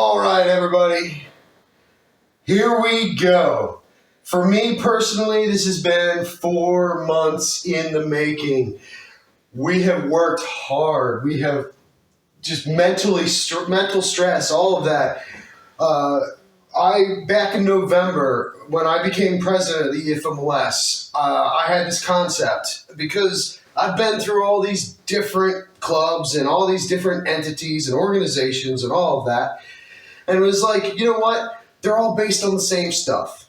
All right, everybody, here we go. For me personally, this has been 4 months in the making. We have worked hard. We have just mental stress, all of that. Back in November, when I became president of the EFMLS, I had this concept because I've been through all these different clubs and all these different entities and organizations and all of that. And it was like, you know what? They're all based on the same stuff.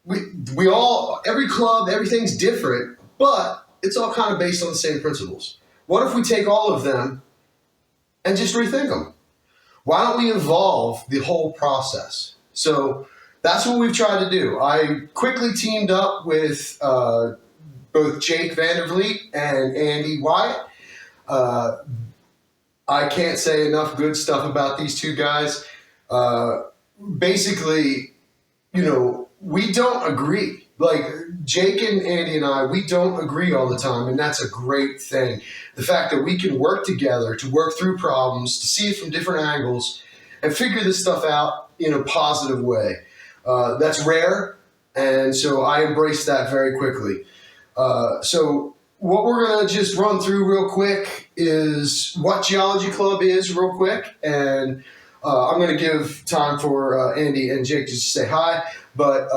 Every club, everything's different, but it's all kind of based on the same principles. What if we take all of them and just rethink them? Why don't we evolve the whole process? So that's what we've tried to do. I quickly teamed up with both Jake Vandervliet and Andy Wyatt. I can't say enough good stuff about these two guys. Basically, we don't agree. Like Jake and Andy and I, we don't agree all the time, and that's a great thing. The fact that we can work together to work through problems, to see it from different angles, and figure this stuff out in a positive way. That's rare, and so I embrace that very quickly. So what we're going to just run through real quick is what Geology Club is real quick, and I'm going to give time for Andy and Jake just to say hi, but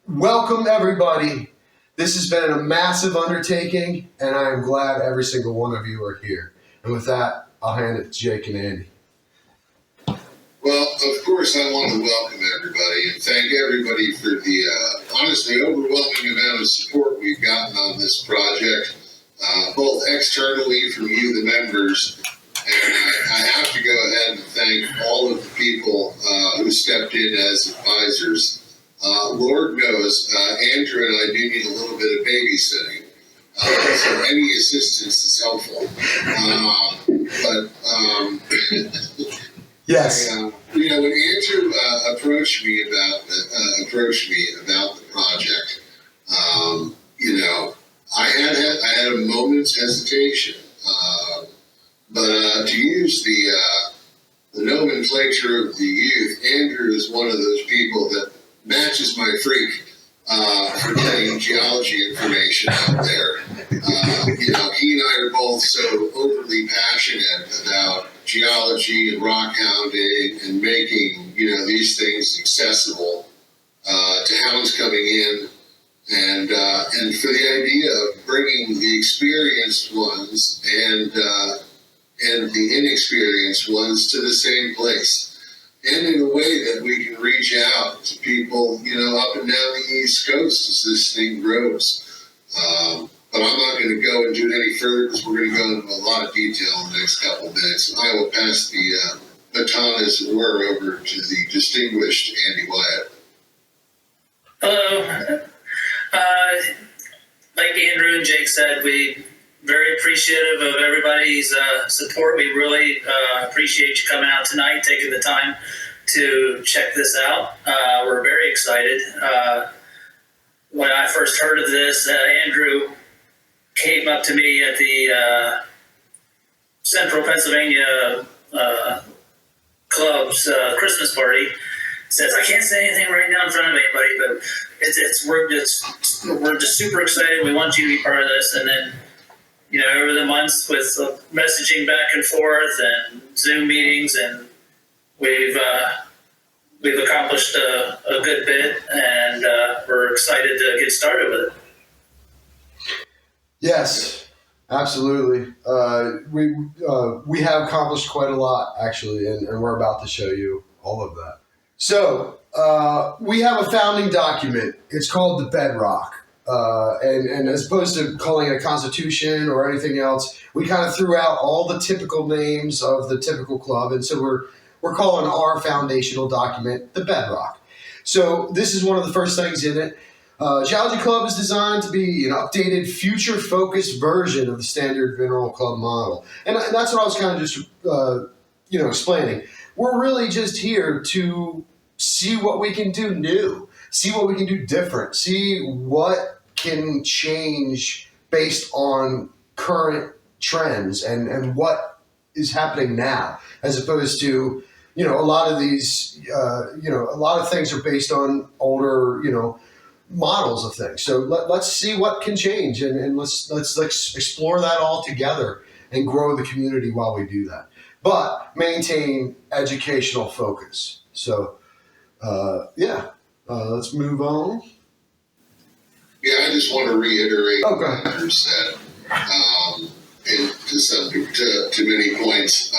welcome everybody. This has been a massive undertaking, and I am glad every single one of you are here. And with that, I'll hand it to Jake and Andy. Well, of course, I want to welcome everybody and thank everybody for the honestly overwhelming amount of support we've gotten on this project, both externally from you, the members, and I have to go ahead and thank all of the people who stepped in as advisors. Lord knows, Andrew and I do need a little bit of babysitting, so any assistance is helpful. Yes. When Andrew approached me about the project, I had a moment's hesitation, but to use the nomenclature of the youth, Andrew is one of those people that matches my freak for getting geology information out there. He and I are both so overly passionate about geology and rock hounding and making, these things accessible to hounds coming in, and for the idea of bringing the experienced ones and the inexperienced ones to the same place. And in a way that we can reach out to people, up and down the East Coast as this thing grows. But I'm not going to go into it any further because we're going to go into a lot of detail in the next couple of minutes. I will pass the baton, as it were, over to the distinguished Andy Wyatt. Hello. Like Andrew and Jake said, we're very appreciative of everybody's support. We really appreciate you coming out tonight, taking the time to check this out. We're very excited. When I first heard of this, Andrew came up to me at the Central Pennsylvania Club's Christmas party. Says, I can't say anything right now in front of anybody, but we're just super excited. We want you to be part of this. And then, over the months with messaging back and forth and Zoom meetings, and we've accomplished a good bit, and we're excited to get started with it. Yes, absolutely. We have accomplished quite a lot, actually, and we're about to show you all of that. So we have a founding document. It's called the Bedrock. And as opposed to calling it a constitution or anything else, we kind of threw out all the typical names of the typical club. And so we're calling our foundational document the Bedrock. So this is one of the first things in it. Geology Club is designed to be an updated, future-focused version of the standard mineral club model. And that's what I was kind of just, explaining. We're really just here to see what we can do new, see what we can do different, see what can change based on current trends and what is happening now, as opposed to, a lot of these, a lot of things are based on older, models of things. So let's see what can change, and let's explore that all together and grow the community while we do that. But maintain educational focus. So, let's move on. Yeah, I just want to reiterate Okay. what Andrew said, and to many points.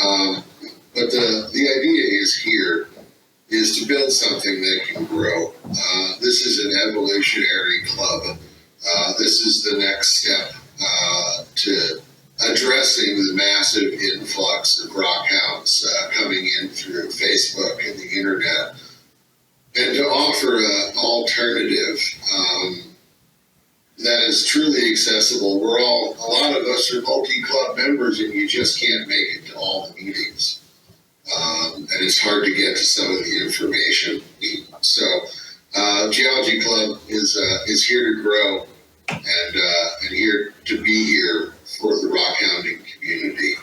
But the idea is to build something that can grow. This is an evolutionary club. This is the next step to addressing the massive influx of rockhounds coming in through Facebook and the internet, and to offer an alternative that is truly accessible. A lot of us are multi-club members, and you just can't make it to all the meetings. And it's hard to get to some of the information. So, Geology Club is here to grow and here to be here for the rock hounding community.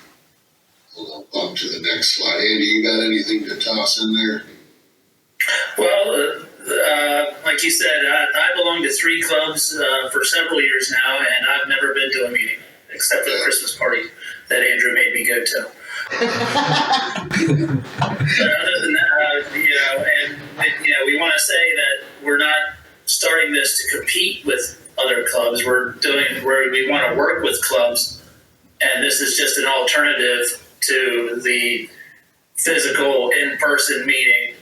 We'll bump to the next slide. Andy, you got anything to toss in there? Well, like you said, I belong to 3 clubs for several years now, and I've never been to a meeting except for the Christmas party that Andrew made me go to. Other than that, we want to say that we're not starting this to compete with other clubs. We want to work with clubs, and this is just an alternative to the physical in-person meeting.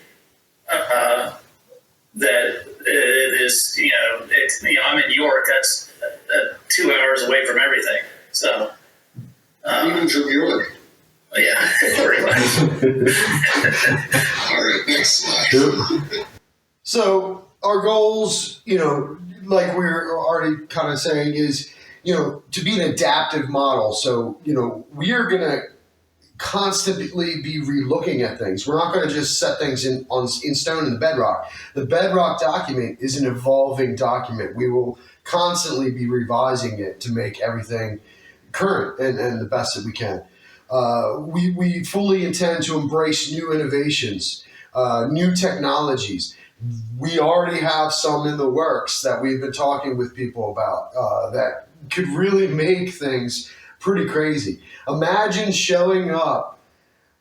That it is, I'm in York. That's 2 hours away from everything. So, Even from York. Yeah, pretty much. All right, next slide. So our goals, like we were already kind of saying, is, to be an adaptive model. So, we are going to constantly be relooking at things. We're not going to just set things in stone in the bedrock. The bedrock document is an evolving document. We will constantly be revising it to make everything current and the best that we can. We fully intend to embrace new innovations, new technologies. We already have some in the works that we've been talking with people about that could really make things pretty crazy. Imagine showing up,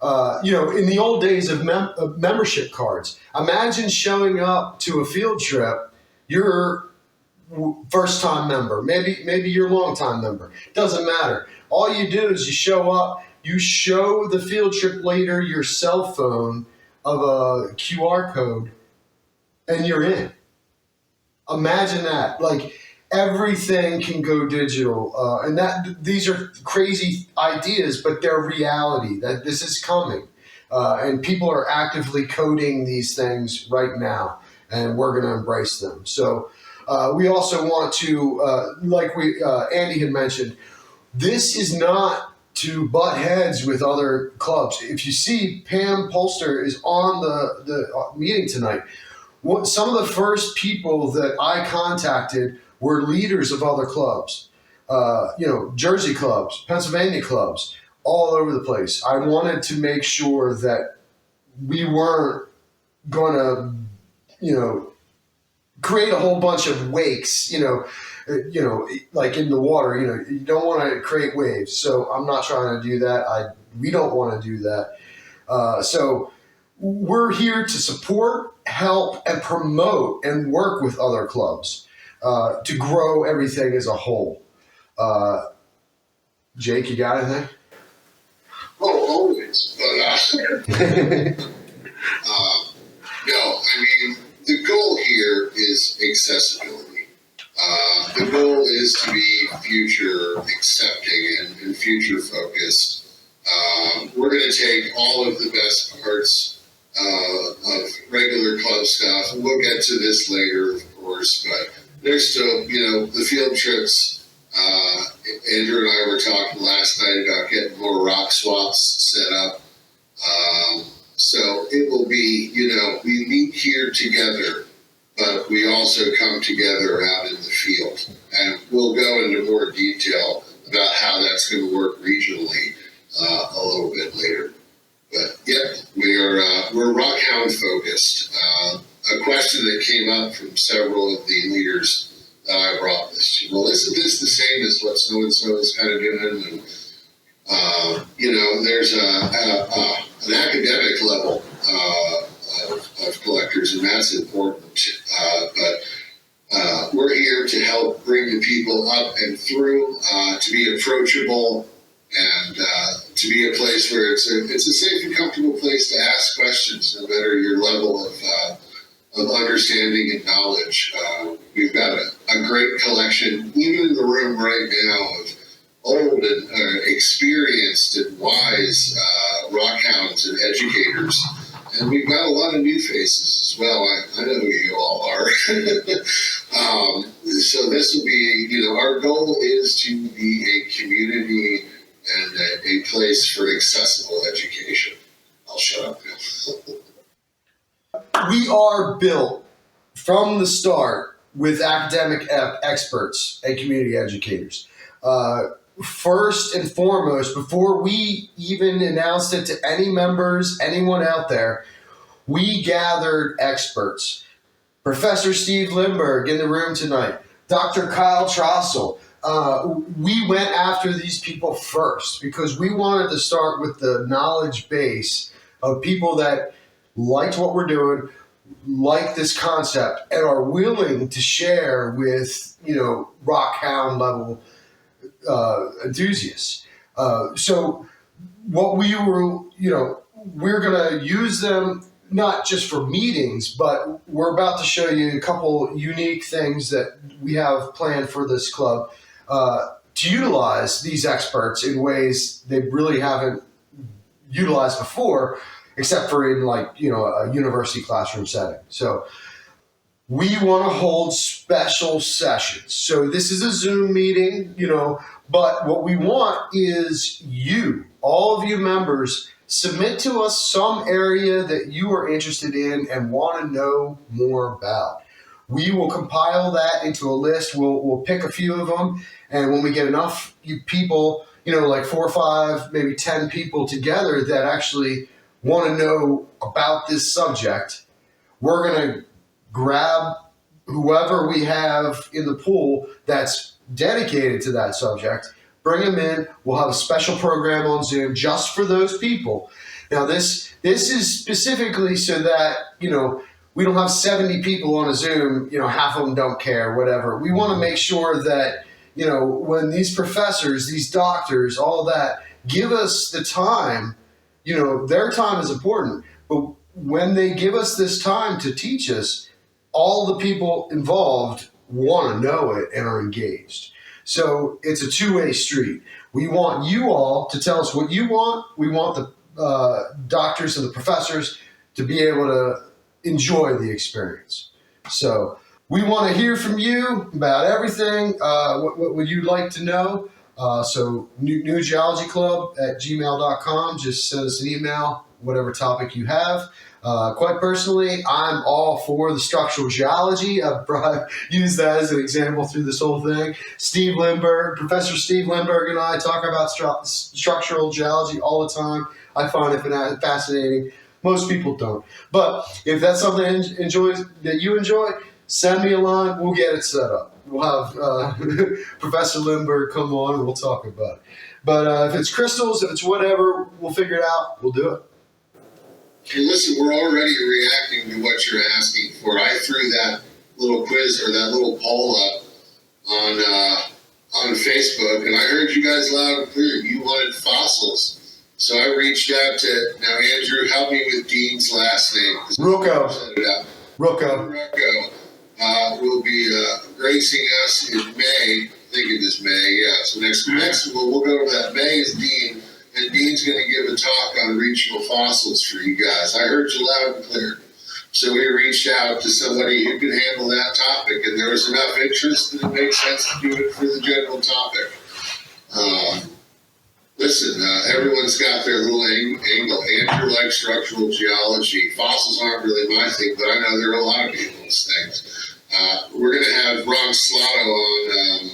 in the old days of membership cards. Imagine showing up to a field trip. You're first-time member, maybe you're long-time member. Doesn't matter. All you do is you show up. You show the field trip leader your cell phone of a QR code, and you're in. Imagine that. Like, everything can go digital, and these are crazy ideas, but they're reality. That this is coming, and people are actively coding these things right now, and we're going to embrace them. So we also want to, like Andy had mentioned, this is not to butt heads with other clubs. If you see Pam Polster is on the meeting tonight, some of the first people that I contacted were leaders of other clubs, Jersey clubs, Pennsylvania clubs, all over the place. I wanted to make sure that we weren't going to, create a whole bunch of wakes, like in the water. You don't want to create waves. So I'm not trying to do that. We don't want to do that. So we're here to support, help, and promote and work with other clubs to grow everything as a whole. Jake, you got anything? Oh, always. But, no, the goal here is accessibility. The goal is to be future accepting and future focused. We're going to take all of the best parts of regular club stuff. We'll get to this later, of course, but there's still, the field trips. Andrew and I were talking last night about getting more rock swaps set up. So it will be, we meet here together, but we also come together out in the field. And we'll go into more detail about how that's going to work regionally a little bit later. But yeah, we are we're rockhound focused. A question that came up from several of the leaders that I brought this to. Well, isn't this the same as what so and so is kind of doing? And there's an academic level of collectors, and that's important. But we're here to help bring the people up and through, to be approachable, and to be a place where it's a safe and comfortable place to ask questions, no matter your level of understanding and knowledge. We've got a great collection, even in the room right now, of old and experienced and wise rockhounds and educators. And we've got a lot of new faces as well. I know who you all are. So this will be, our goal is to be a community and a place for accessible education. I'll shut up now. We are built from the start with academic experts and community educators. First and foremost, before we even announced it to any members, anyone out there, we gathered experts. Professor Steve Lindberg in the room tonight, Dr. Kyle Trostle. We went after these people first because we wanted to start with the knowledge base of people that liked what we're doing, like this concept, and are willing to share with, rockhound level enthusiasts. So what we were, we're going to use them not just for meetings, but we're about to show you a couple unique things that we have planned for this club to utilize these experts in ways they really haven't utilized before, except for in a university classroom setting. So we want to hold special sessions. So this is a Zoom meeting, but what we want is you, all of you members, submit to us some area that you are interested in and want to know more about. We will compile that into a list. We'll pick a few of them, and when we get enough people, like 4 or 5, maybe 10 people together that actually want to know about this subject, we're going to grab whoever we have in the pool that's dedicated to that subject, bring them in. We'll have a special program on Zoom just for those people. Now, this is specifically so that, we don't have 70 people on a Zoom, half of them don't care, whatever. We want to make sure that, when these professors, these doctors, all that, give us the time, their time is important. But when they give us this time to teach us, all the people involved want to know it and are engaged. So it's a two-way street. We want you all to tell us what you want. We want the doctors and the professors to be able to enjoy the experience. So we want to hear from you about everything. What would you like to know? So New Geology Club at gmail.com. Just send us an email, whatever topic you have. Quite personally, I'm all for the structural geology. I've used that as an example through this whole thing. Professor Steve Lindberg and I talk about structural geology all the time. I find it fascinating. Most people don't. But if that's something that you enjoy, send me a line. We'll get it set up. We'll have Professor Lindberg come on and we'll talk about it. But if it's crystals, if it's whatever, we'll figure it out. We'll do it. Hey, listen, we're already reacting to what you're asking for. I threw that little quiz or that little poll up on Facebook, and I heard you guys loud and clear. You wanted fossils. So I reached out to, now Andrew, help me with Dean's last name. Rocco will be gracing us in May. I think it is May, yeah. So next we'll go to that. May is Dean. And Dean's going to give a talk on regional fossils for you guys. I heard you loud and clear. So we reached out to somebody who could handle that topic, and there was enough interest that it made sense to do it for the general topic. Listen, everyone's got their little angle. Andrew likes structural geology. Fossils aren't really my thing, but I know there are a lot of people's things. We're going to have Ron Slotto on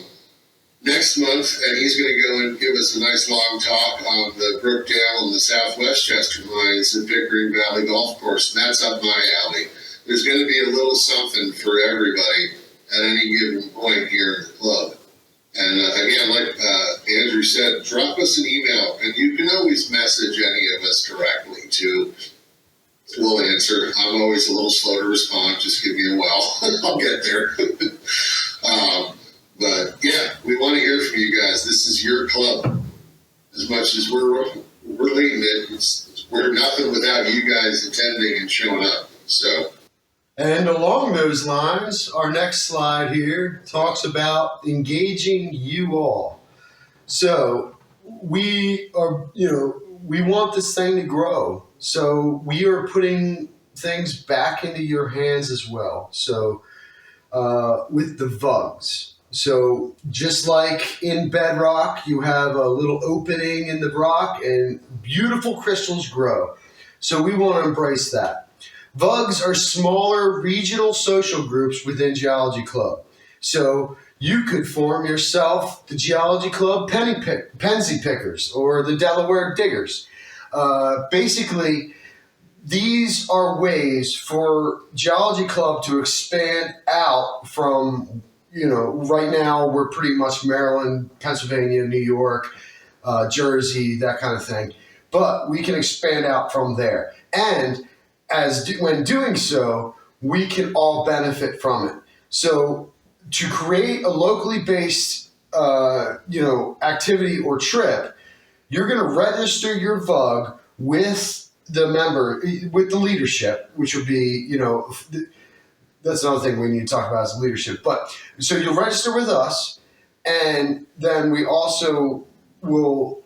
next month, and he's going to go and give us a nice long talk on the Brookdale and the Southwest Chester mines at Pickering Valley Golf Course, and that's up my alley. There's going to be a little something for everybody at any given point here in the club. And again, like Andrew said, drop us an email, and you can always message any of us directly too. We'll answer. I'm always a little slow to respond. Just give me a while. I'll get there. But yeah, we want to hear from you guys. This is your club. As much as we're leading it, we're nothing without you guys attending and showing up. So. And along those lines, our next slide here talks about engaging you all. So we are, we want this thing to grow. So we are putting things back into your hands as well. So with the VUGs. So just like in bedrock, you have a little opening in the rock and beautiful crystals grow. So we want to embrace that. VUGs are smaller regional social groups within Geology Club. So you could form yourself the Geology Club Pensy Pickers or the Delaware Diggers. Basically, these are ways for Geology Club to expand out from, right now we're pretty much Maryland, Pennsylvania, New York, Jersey, that kind of thing. But we can expand out from there. And when doing so, we can all benefit from it. So to create a locally based, activity or trip, you're going to register your VUG with the leadership, which would be, that's another thing we need to talk about is leadership. But so you'll register with us, and then we also will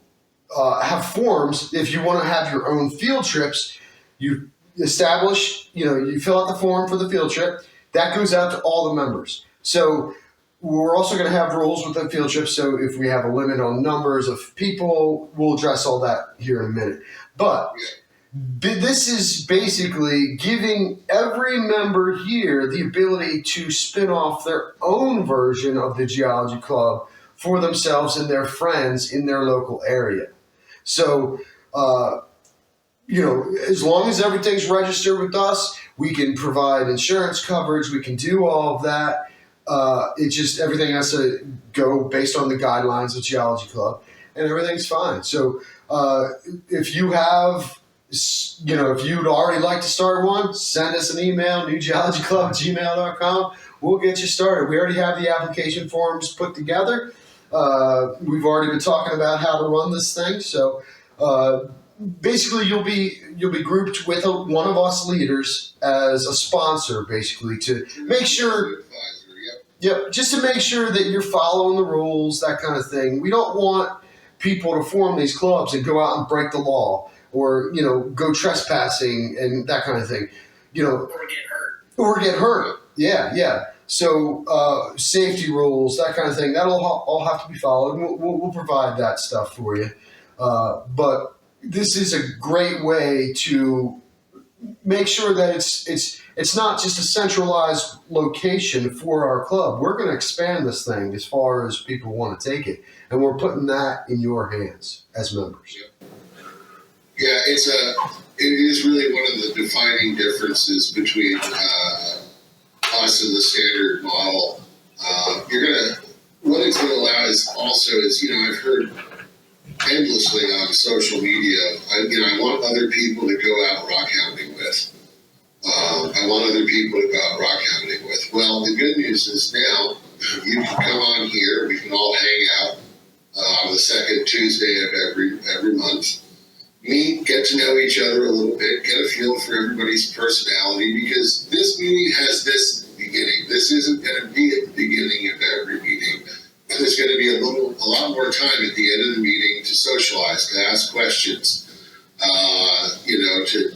have forms. If you want to have your own field trips, you establish, you fill out the form for the field trip. That goes out to all the members. So we're also going to have rules with the field trip. So if we have a limit on numbers of people, we'll address all that here in a minute. But this is basically giving every member here the ability to spin off their own version of the Geology Club for themselves and their friends in their local area. So, as long as everything's registered with us, we can provide insurance coverage. We can do all of that. Everything has to go based on the guidelines of Geology Club, and everything's fine. So if you have, if you'd already like to start one, send us an email, newgeologyclub@gmail.com. We'll get you started. We already have the application forms put together. We've already been talking about how to run this thing. So basically, you'll be grouped with one of us leaders as a sponsor, basically, to make sure. Yep, just to make sure that you're following the rules, that kind of thing. We don't want people to form these clubs and go out and break the law, or go trespassing and that kind of thing. Or get hurt. Yeah. So safety rules, that kind of thing. That'll all have to be followed. We'll provide that stuff for you. But this is a great way to make sure that it's not just a centralized location for our club. We're going to expand this thing as far as people want to take it, and we're putting that in your hands as members. Yeah, it is really one of the defining differences between us and the standard model. What it's going to allow is also is, I've heard endlessly on social media, I want other people to go out rock hounding with. I want other people to go out rock hounding with. Well, the good news is now you can come on here. We can all hang out on the second Tuesday of every month. Meet, get to know each other a little bit, get a feel for everybody's personality, because this meeting has this beginning. This isn't going to be at the beginning of every meeting. There's going to be a lot more time at the end of the meeting to socialize, to ask questions,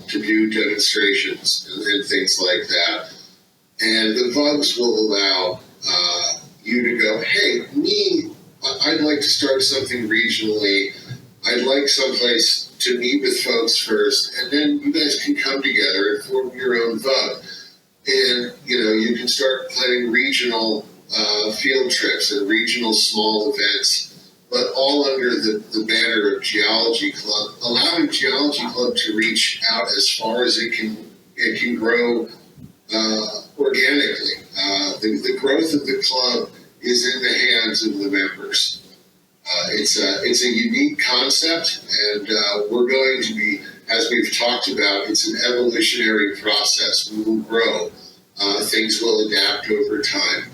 to do demonstrations and things like that. And the VUGs will allow you to go, hey, I'd like to start something regionally. I'd like someplace to meet with folks first, and then you guys can come together and form your own VUG. And, you can start planning regional field trips and regional small events, but all under the banner of Geology Club, allowing Geology Club to reach out as far as it can grow organically. The growth of the club is in the hands of the members. It's a unique concept, and we're going to be, as we've talked about, it's an evolutionary process. We will grow. Things will adapt over time.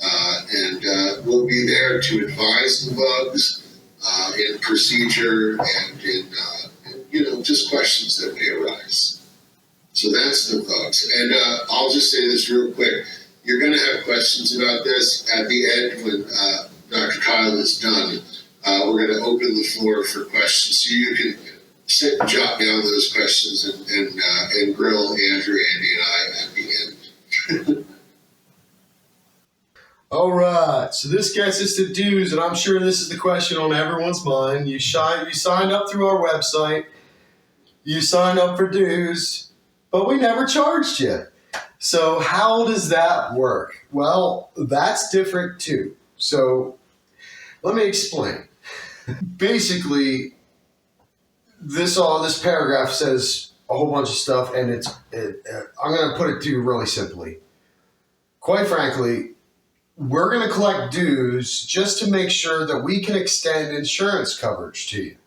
And we'll be there to advise the bugs in procedure and in just questions that may arise. So that's the bugs. And I'll just say this real quick. You're going to have questions about this at the end when Dr. Kyle is done. We're going to open the floor for questions, so you can sit and jot down those questions and grill Andrew, Andy, and I at the end. All right, so this gets us to dues, and I'm sure this is the question on everyone's mind. You signed up through our website, you signed up for dues, but we never charged you. So how does that work? Well, that's different too. So let me explain. Basically, this paragraph says a whole bunch of stuff, and I'm going to put it to you really simply. Quite frankly, we're going to collect dues just to make sure that we can extend insurance coverage to you.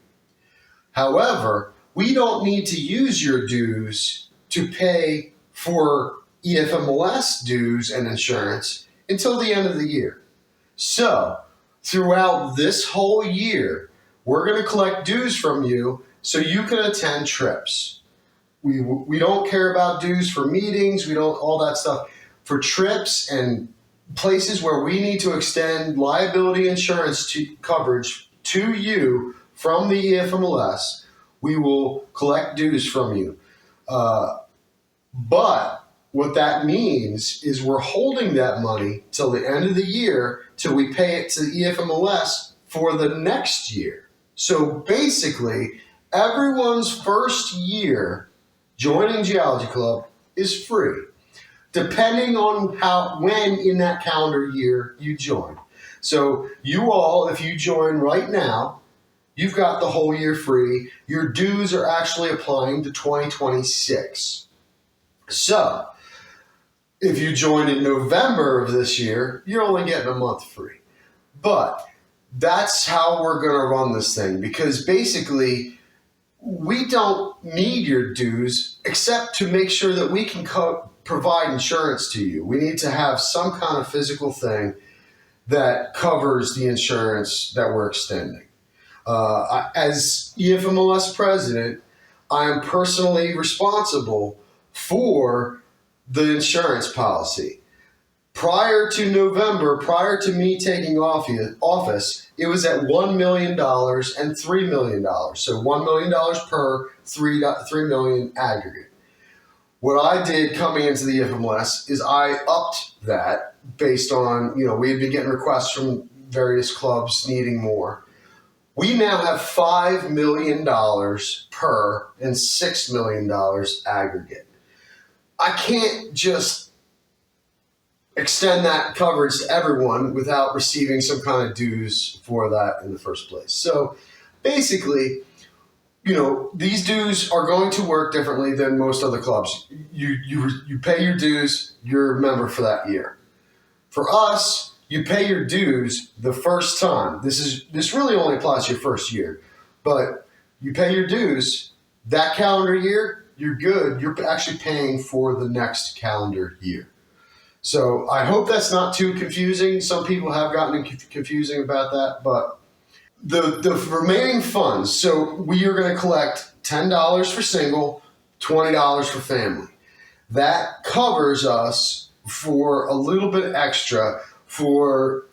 However, we don't need to use your dues to pay for EFMLS dues and insurance until the end of the year. So, throughout this whole year, we're going to collect dues from you so you can attend trips. We don't care about dues for meetings, we don't, all that stuff. For trips and places where we need to extend liability insurance coverage to you from the EFMLS, we will collect dues from you. But what that means is we're holding that money till the end of the year till we pay it to the EFMLS for the next year. So basically, everyone's first year joining Geology Club is free, depending on when in that calendar year you join. So you all, if you join right now, you've got the whole year free. Your dues are actually applying to 2026. So if you join in November of this year, you're only getting a month free. But that's how we're going to run this thing, because basically we don't need your dues except to make sure that we can provide insurance to you. We need to have some kind of physical thing that covers the insurance that we're extending. As EFMLS president, I am personally responsible for the insurance policy. Prior to November, prior to me taking office, it was at $1 million and $3 million. So $1 million per, $3 million aggregate. What I did coming into the EFMLS is I upped that based on, we had been getting requests from various clubs needing more. We now have $5 million per and $6 million aggregate. I can't just extend that coverage to everyone without receiving some kind of dues for that in the first place. So basically, these dues are going to work differently than most other clubs. You pay your dues, you're a member for that year. For us, you pay your dues the first time. This really only applies to your first year, but you pay your dues that calendar year, you're good. You're actually paying for the next calendar year. So I hope that's not too confusing. Some people have gotten confusing about that, but the remaining funds, so we are going to collect $10 for single, $20 for family. That covers us for a little bit extra for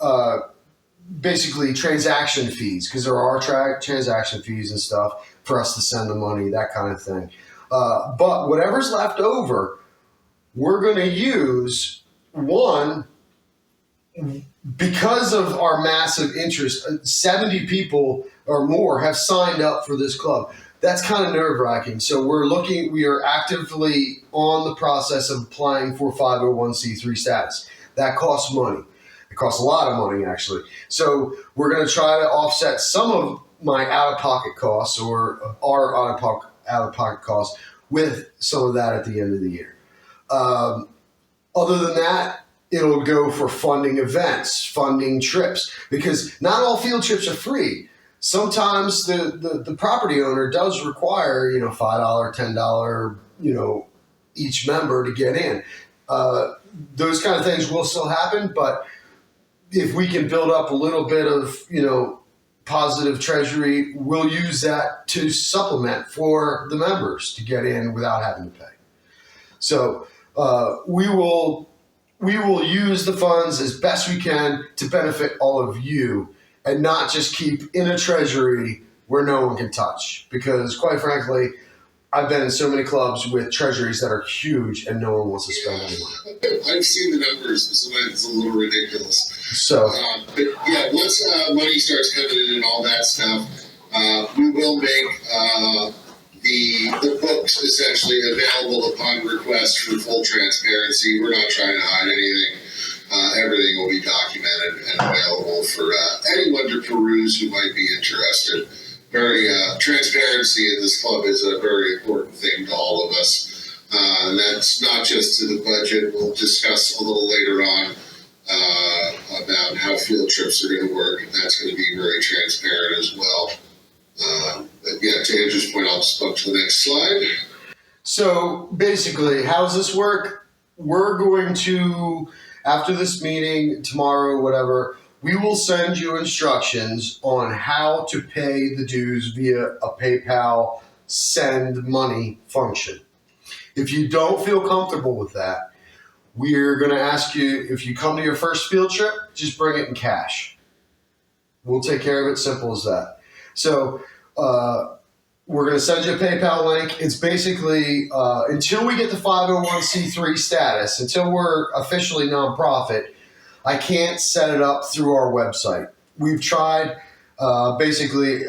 basically transaction fees, because there are transaction fees and stuff for us to send the money, that kind of thing. But whatever's left over, we're going to use, one, because of our massive interest. 70 people or more have signed up for this club. That's kind of nerve-wracking. So we are actively on the process of applying for 501c3 status. That costs money. It costs a lot of money, actually. So we're going to try to offset some of my out-of-pocket costs or our out-of-pocket costs with some of that at the end of the year. Other than that, it'll go for funding events, funding trips, because not all field trips are free. Sometimes the property owner does require, $5, $10, each member to get in. Those kind of things will still happen, but if we can build up a little bit of, positive treasury, we'll use that to supplement for the members to get in without having to pay. So we will use the funds as best we can to benefit all of you and not just keep in a treasury where no one can touch. Because quite frankly, I've been in so many clubs with treasuries that are huge and no one wants to spend any money. I've seen the numbers. Sometimes it's a little ridiculous. So, but yeah, once money starts coming in and all that stuff, we will make the books essentially available upon request for full transparency. We're not trying to hide anything. Everything will be documented and available for anyone to peruse who might be interested. Very transparency in this club is a very important thing to all of us. And that's not just to the budget. We'll discuss a little later on about how field trips are going to work, and that's going to be very transparent as well. But yeah, to Andrew's point, I'll just go to the next slide. So basically, how does this work? We're going to, after this meeting, tomorrow, whatever, we will send you instructions on how to pay the dues via a PayPal send money function. If you don't feel comfortable with that, we're going to ask you, if you come to your first field trip, just bring it in cash. We'll take care of it, simple as that. So we're going to send you a PayPal link. It's basically, until we get the 501c3 status, until we're officially nonprofit, I can't set it up through our website. We've tried basically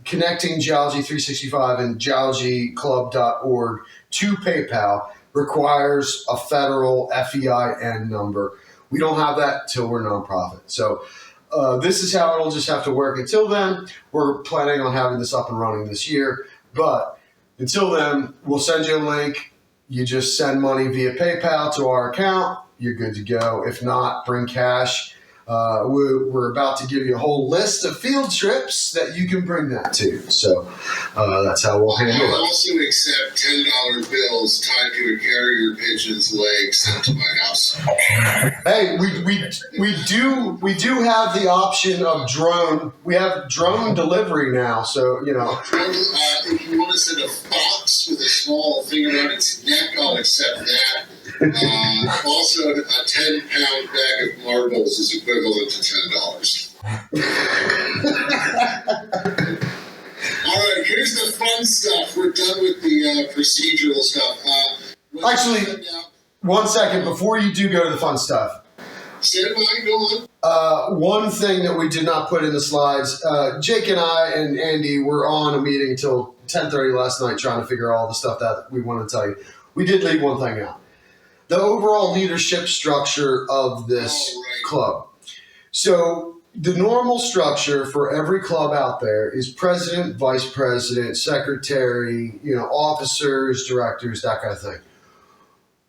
connecting Geology 365 and geologyclub.org to PayPal requires a federal FEIN number. We don't have that until we're nonprofit. So this is how it'll just have to work. Until then, we're planning on having this up and running this year. But until then, we'll send you a link. You just send money via PayPal to our account. You're good to go. If not, bring cash. We're about to give you a whole list of field trips that you can bring that to. So that's how we'll handle it. I also accept $10 bills tied to a carrier pigeon's leg sent to my house. Hey, we do have the option of drone. We have drone delivery now, so If you want to send a fox with a small thing around its neck, I'll accept that. Also, a 10-pound bag of marbles is equivalent to $10. All right, here's the fun stuff. We're done with the procedural stuff. Actually, 1 second before you do go to the fun stuff. Stand by, go on. One thing that we did not put in the slides, Jake and I and Andy were on a meeting until 10:30 last night trying to figure out all the stuff that we want to tell you. We did leave one thing out. The overall leadership structure of this club. So the normal structure for every club out there is president, vice president, secretary, officers, directors, that kind of thing.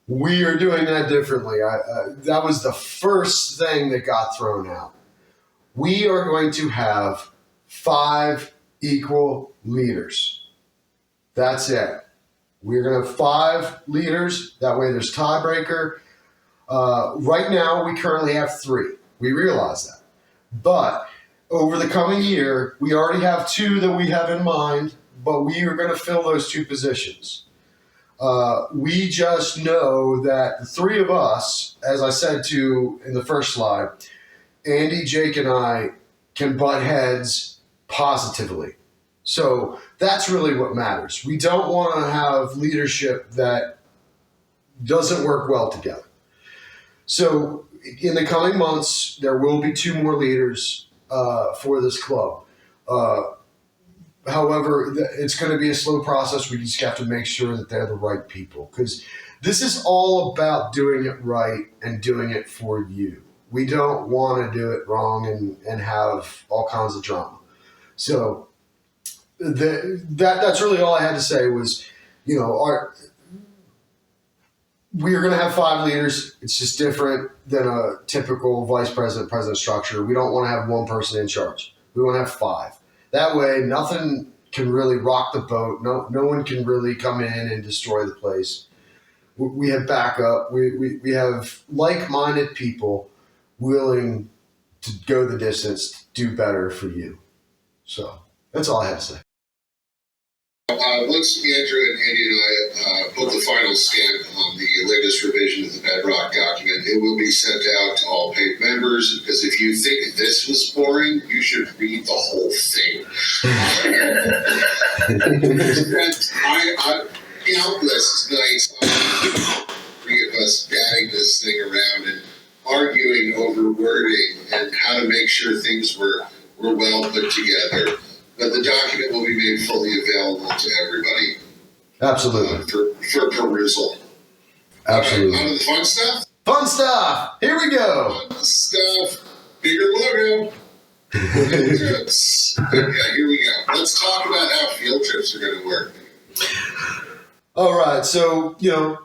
We are doing that differently. That was the first thing that got thrown out. We are going to have 5 equal leaders. That's it. We're going to have 5 leaders. That way there's tiebreaker. Right now, we currently have 3. We realize that. But over the coming year, we already have 2 that we have in mind, but we are going to fill those 2 positions. We just know that the 3 of us, as I said in the first slide, Andy, Jake, and I can butt heads positively. So that's really what matters. We don't want to have leadership that doesn't work well together. So in the coming months, there will be 2 more leaders for this club. However, it's going to be a slow process. We just have to make sure that they're the right people, because this is all about doing it right and doing it for you. We don't want to do it wrong and have all kinds of drama. So that's really all I had to say was, we are going to have 5 leaders. It's just different than a typical vice president, president structure. We don't want to have one person in charge. We want to have 5. That way, nothing can really rock the boat. No one can really come in and destroy the place. We have backup. We have like-minded people willing to go the distance to do better for you. So that's all I have to say. Once Andrew and Andy and I put the final stamp on the latest revision of the Bedrock document, it will be sent out to all paid members, because if you think this was boring, you should read the whole thing. Countless nights, 3 of us batting this thing around and arguing over wording and how to make sure things were well put together. But the document will be made fully available to everybody. Absolutely. For perusal. Absolutely. On to the fun stuff? Fun stuff! Here we go! Fun stuff. Bigger logo. Field trips. Yeah, here we go. Let's talk about how field trips are going to work. All right, so,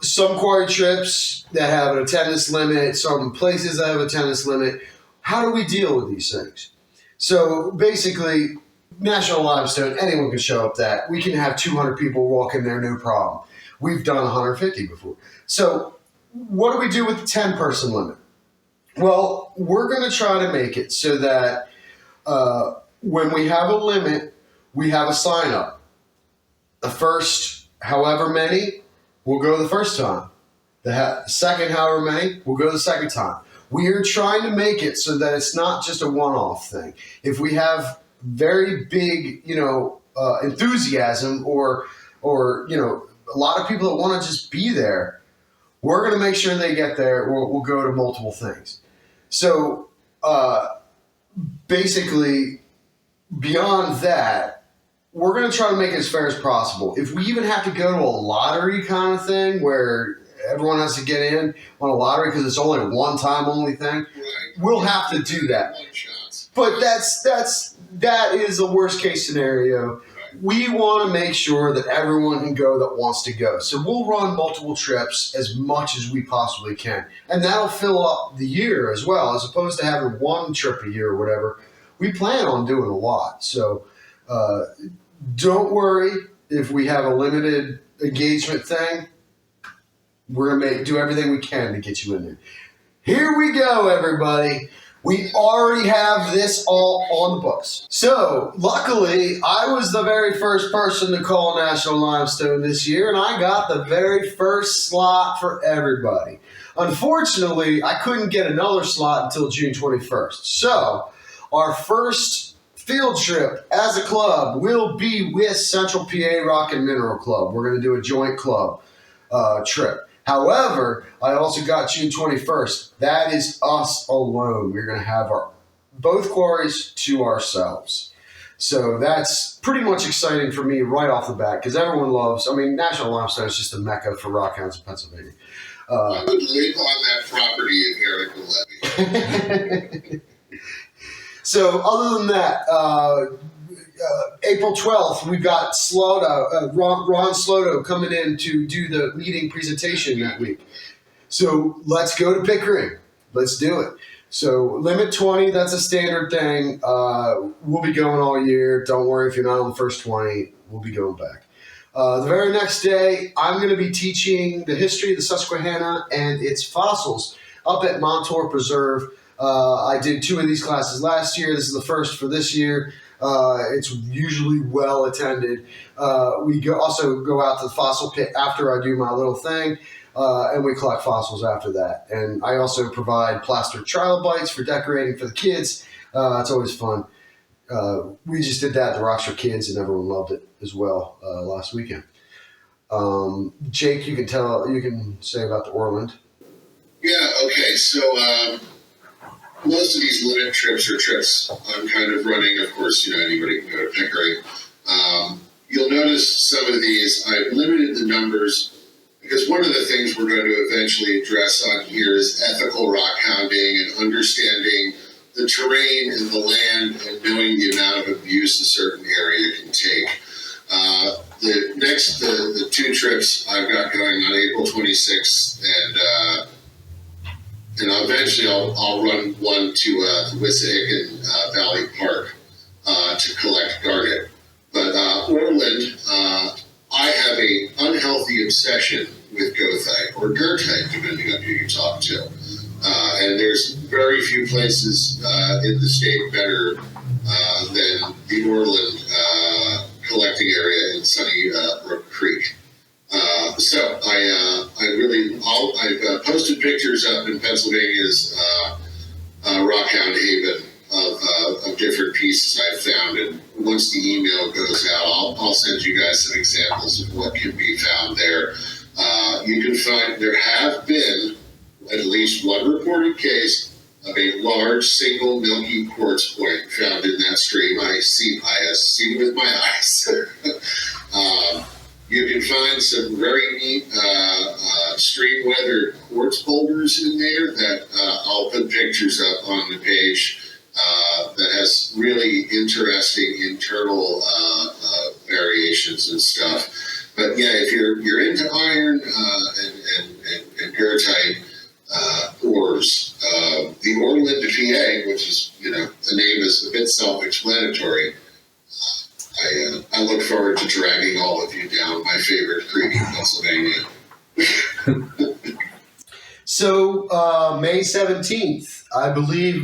some quarry trips that have an attendance limit, some places that have an attendance limit. How do we deal with these things? So, basically, National Limestone, anyone can show up that. We can have 200 people walk in there, no problem. We've done 150 before. So what do we do with the 10-person limit? Well, we're going to try to make it so that when we have a limit, we have a sign up. The first however many will go the first time. The second however many will go the second time. We are trying to make it so that it's not just a one-off thing. If we have very big, enthusiasm or a lot of people that want to just be there, we're going to make sure they get there. We'll go to multiple things. So basically, beyond that, we're going to try to make it as fair as possible. If we even have to go to a lottery kind of thing where everyone has to get in on a lottery because it's only a one-time only thing, we'll have to do that. But that is a worst case scenario. We want to make sure that everyone can go that wants to go. So we'll run multiple trips as much as we possibly can. And that'll fill up the year as well, as opposed to having one trip a year or whatever. We plan on doing a lot. So don't worry if we have a limited engagement thing. We're going to do everything we can to get you in there. Here we go, everybody. We already have this all on the books. So, luckily, I was the very first person to call National Limestone this year, and I got the very first slot for everybody. Unfortunately, I couldn't get another slot until June 21st. So, our first field trip as a club will be with Central PA Rock and Mineral Club. We're going to do a joint club trip. However, I also got June 21st. That is us alone. We're going to have both quarries to ourselves. So that's pretty much exciting for me right off the bat because everyone loves, National Limestone is just a mecca for rockhounds in Pennsylvania. I would live on that property if Eric would let me. So other than that, April 12th, we've got Ron Sloto coming in to do the meeting presentation that week. So let's go to Pickering. Let's do it. So limit 20, that's a standard thing. We'll be going all year. Don't worry if you're not on the first 20. We'll be going back. The very next day, I'm going to be teaching the history of the Susquehanna and its fossils up at Montour Preserve. I did 2 of these classes last year. This is the first for this year. It's usually well attended. We also go out to the fossil pit after I do my little thing, and we collect fossils after that. And I also provide plaster trilobites for decorating for the kids. It's always fun. We just did that at the Rockstar Kids, and everyone loved it as well last weekend. Jake, you can say about the Orland. Yeah, okay, so most of these limit trips are trips I'm kind of running. Of course, anybody can go to Pickering. You'll notice some of these, I've limited the numbers because one of the things we're going to eventually eventually address on here is ethical rock hounding and understanding the terrain and the land and knowing the amount of abuse a certain area can take. The two trips I've got going on April 26th, and eventually I'll run one to the Wissahickon Valley Park to collect garnet. But Orland, I have a unhealthy obsession with goethite or goethite, depending on who you talk to. And there's very few places in the state better than the Orland collecting area in Sunny Brook Creek. So I've posted pictures up in Pennsylvania's Rockhound Haven of different pieces I've found, and once the email goes out, I'll send you guys some examples of what can be found there. You can find there have been at least one reported case of a large single milky quartz point found in that stream. I have seen with my eyes. You can find some very neat stream weathered quartz boulders in there that I'll put pictures up on the page that has really interesting internal variations and stuff. But yeah, if you're into iron and goethite ores, the Orland PA, which is, the name is a bit self-explanatory. I look forward to dragging all of you down my favorite creek in Pennsylvania. So May 17th, I believe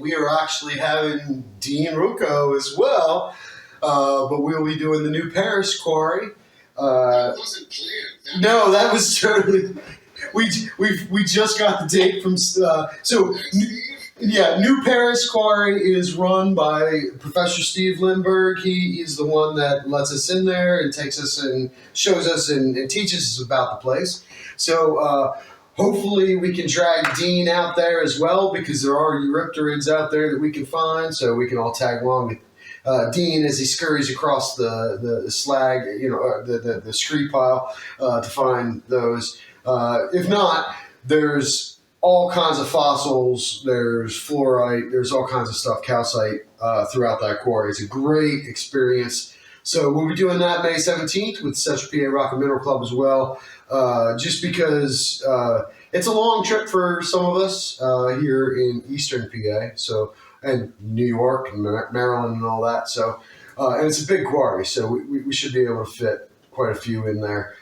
we are actually having Dean Rucco as well, but we'll be doing the new Paris Quarry. That wasn't planned. No, that was totally. We just got the date from New Paris Quarry is run by Professor Steve Lindbergh. He is the one that lets us in there and takes us and shows us and teaches us about the place. So hopefully we can drag Dean out there as well, because there are Eurypterids out there that we can find, so we can all tag along with Dean as he scurries across the slag, the scree pile to find those. If not, there's all kinds of fossils, there's fluorite, there's all kinds of stuff, calcite, throughout that quarry. It's a great experience. So we'll be doing that May 17th with Central PA Rock and Mineral Club as well, just because it's a long trip for some of us here in Eastern PA, and New York and Maryland and all that. So, and it's a big quarry, so we should be able to fit quite a few in there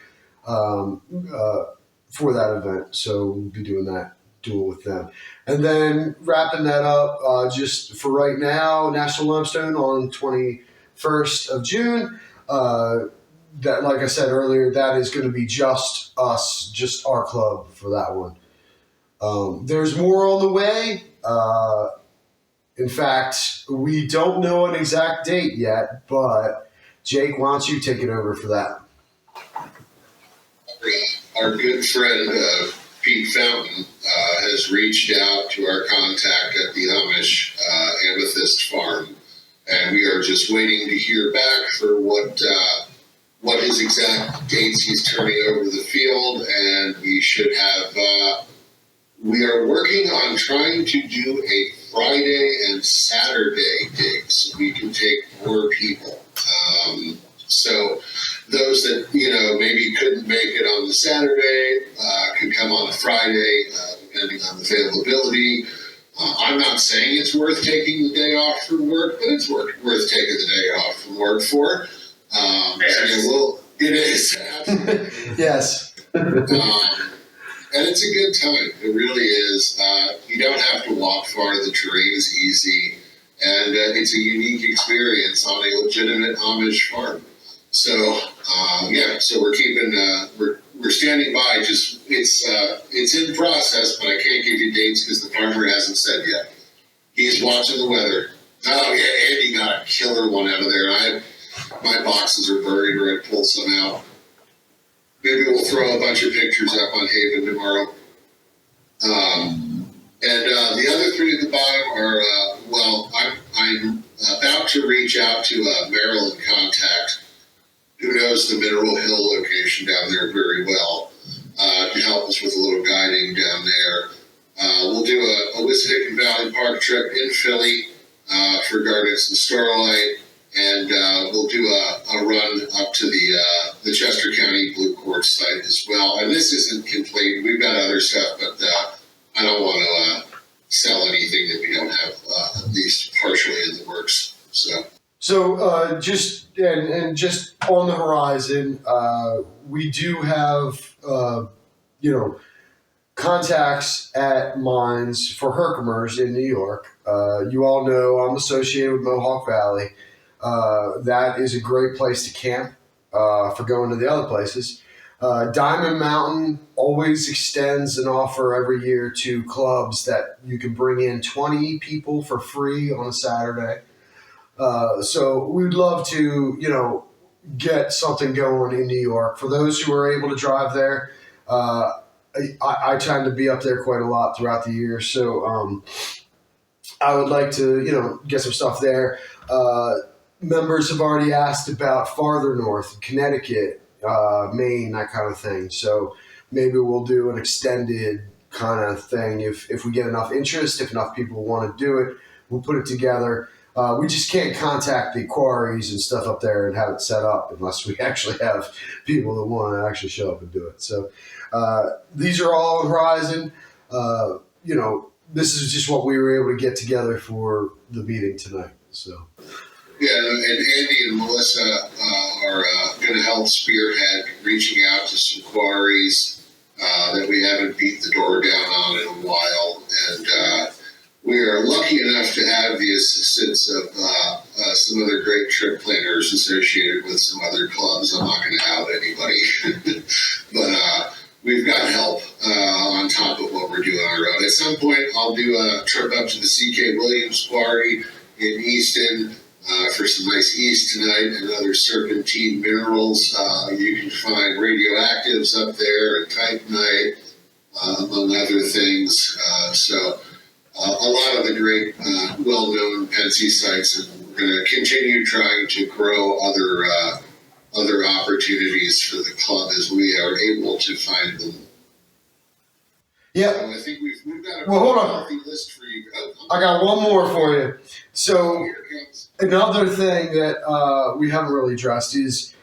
for that event. So we'll be doing that duel with them. And then wrapping that up, just for right now, National Limestone on 21st of June. That, like I said earlier, that is going to be just us, just our club for that one. There's more on the way. In fact, we don't know an exact date yet, but Jake, why don't you take it over for that? Our good friend Pete Fountain has reached out to our contact at the Amish Amethyst Farm, and we are just waiting to hear back for what his exact dates he's turning over the field, and we should have. We are working on trying to do a Friday and Saturday dig so we can take more people. So those that, maybe couldn't make it on the Saturday could come on a Friday, depending on availability. I'm not saying it's worth taking the day off from work, but it's worth taking the day off from work for. It is. Yes. And it's a good time. It really is. You don't have to walk far. The terrain is easy. And it's a unique experience on a legitimate Amish farm. So, so we're keeping, we're standing by. Just, it's in process, but I can't give you dates because the farmer hasn't said yet. He's watching the weather. Oh, yeah, Andy got a killer one out of there. My boxes are buried, or I pulled some out. Maybe we'll throw a bunch of pictures up on Haven tomorrow. And the other three at the bottom are, I'm about to reach out to a Maryland contact who knows the Mineral Hill location down there very well. to help us with a little guiding down there. We'll do a Wissahickon Valley Park trip in Philly for Gardens and Starlight, and we'll do a run up to the Chester County Blue Quartz site as well. And this isn't complete. We've got other stuff, but I don't want to sell anything that we don't have at least partially in the works. So just on the horizon, we do have contacts at mines for Herkimers in New York. You all know I'm associated with Mohawk Valley. That is a great place to camp for going to the other places. Diamond Mountain always extends an offer every year to clubs that you can bring in 20 people for free on a Saturday. So we'd love to, get something going in New York. For those who are able to drive there, I tend to be up there quite a lot throughout the year. So I would like to, get some stuff there. Members have already asked about farther north, Connecticut, Maine, that kind of thing. So maybe we'll do an extended kind of thing if we get enough interest, if enough people want to do it, we'll put it together. We just can't contact the quarries and stuff up there and have it set up unless we actually have people that want to actually show up and do it. So these are all on the horizon. This is just what we were able to get together for the meeting tonight. So. Yeah, and Andy and Melissa are going to help spearhead reaching out to some quarries that we haven't beat the door down on in a while. And we are lucky enough to have the assistance of some other great trip planners associated with some other clubs. I'm not going to out anybody, but we've got help on top of what we're doing on our own. At some point, I'll do a trip up to the C.K. Williams Quarry in Easton for some nice Eastonite and other serpentine minerals. You can find radioactives up there and titanite, among other things. So a lot of the great, well-known Pensy sites, and we're going to continue trying to grow other opportunities for the club as we are able to find them. Yeah. So I think we've got a hold on. healthy list for you. I got one more for you. So another thing that we haven't really addressed is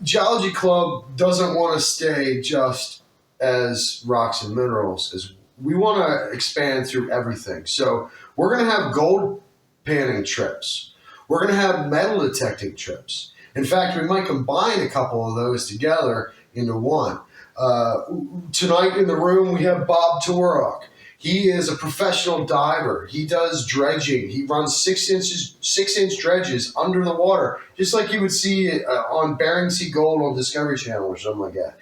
Geology Club doesn't want to stay just as rocks and minerals. As we want to expand through everything. So we're going to have gold panning trips. We're going to have metal detecting trips. In fact, we might combine a couple of those together into one. Tonight in the room, we have Bob Torok. He is a professional diver. He does dredging. He runs 6-inch dredges under the water, just like you would see on Bering Sea Gold on Discovery Channel or something like that.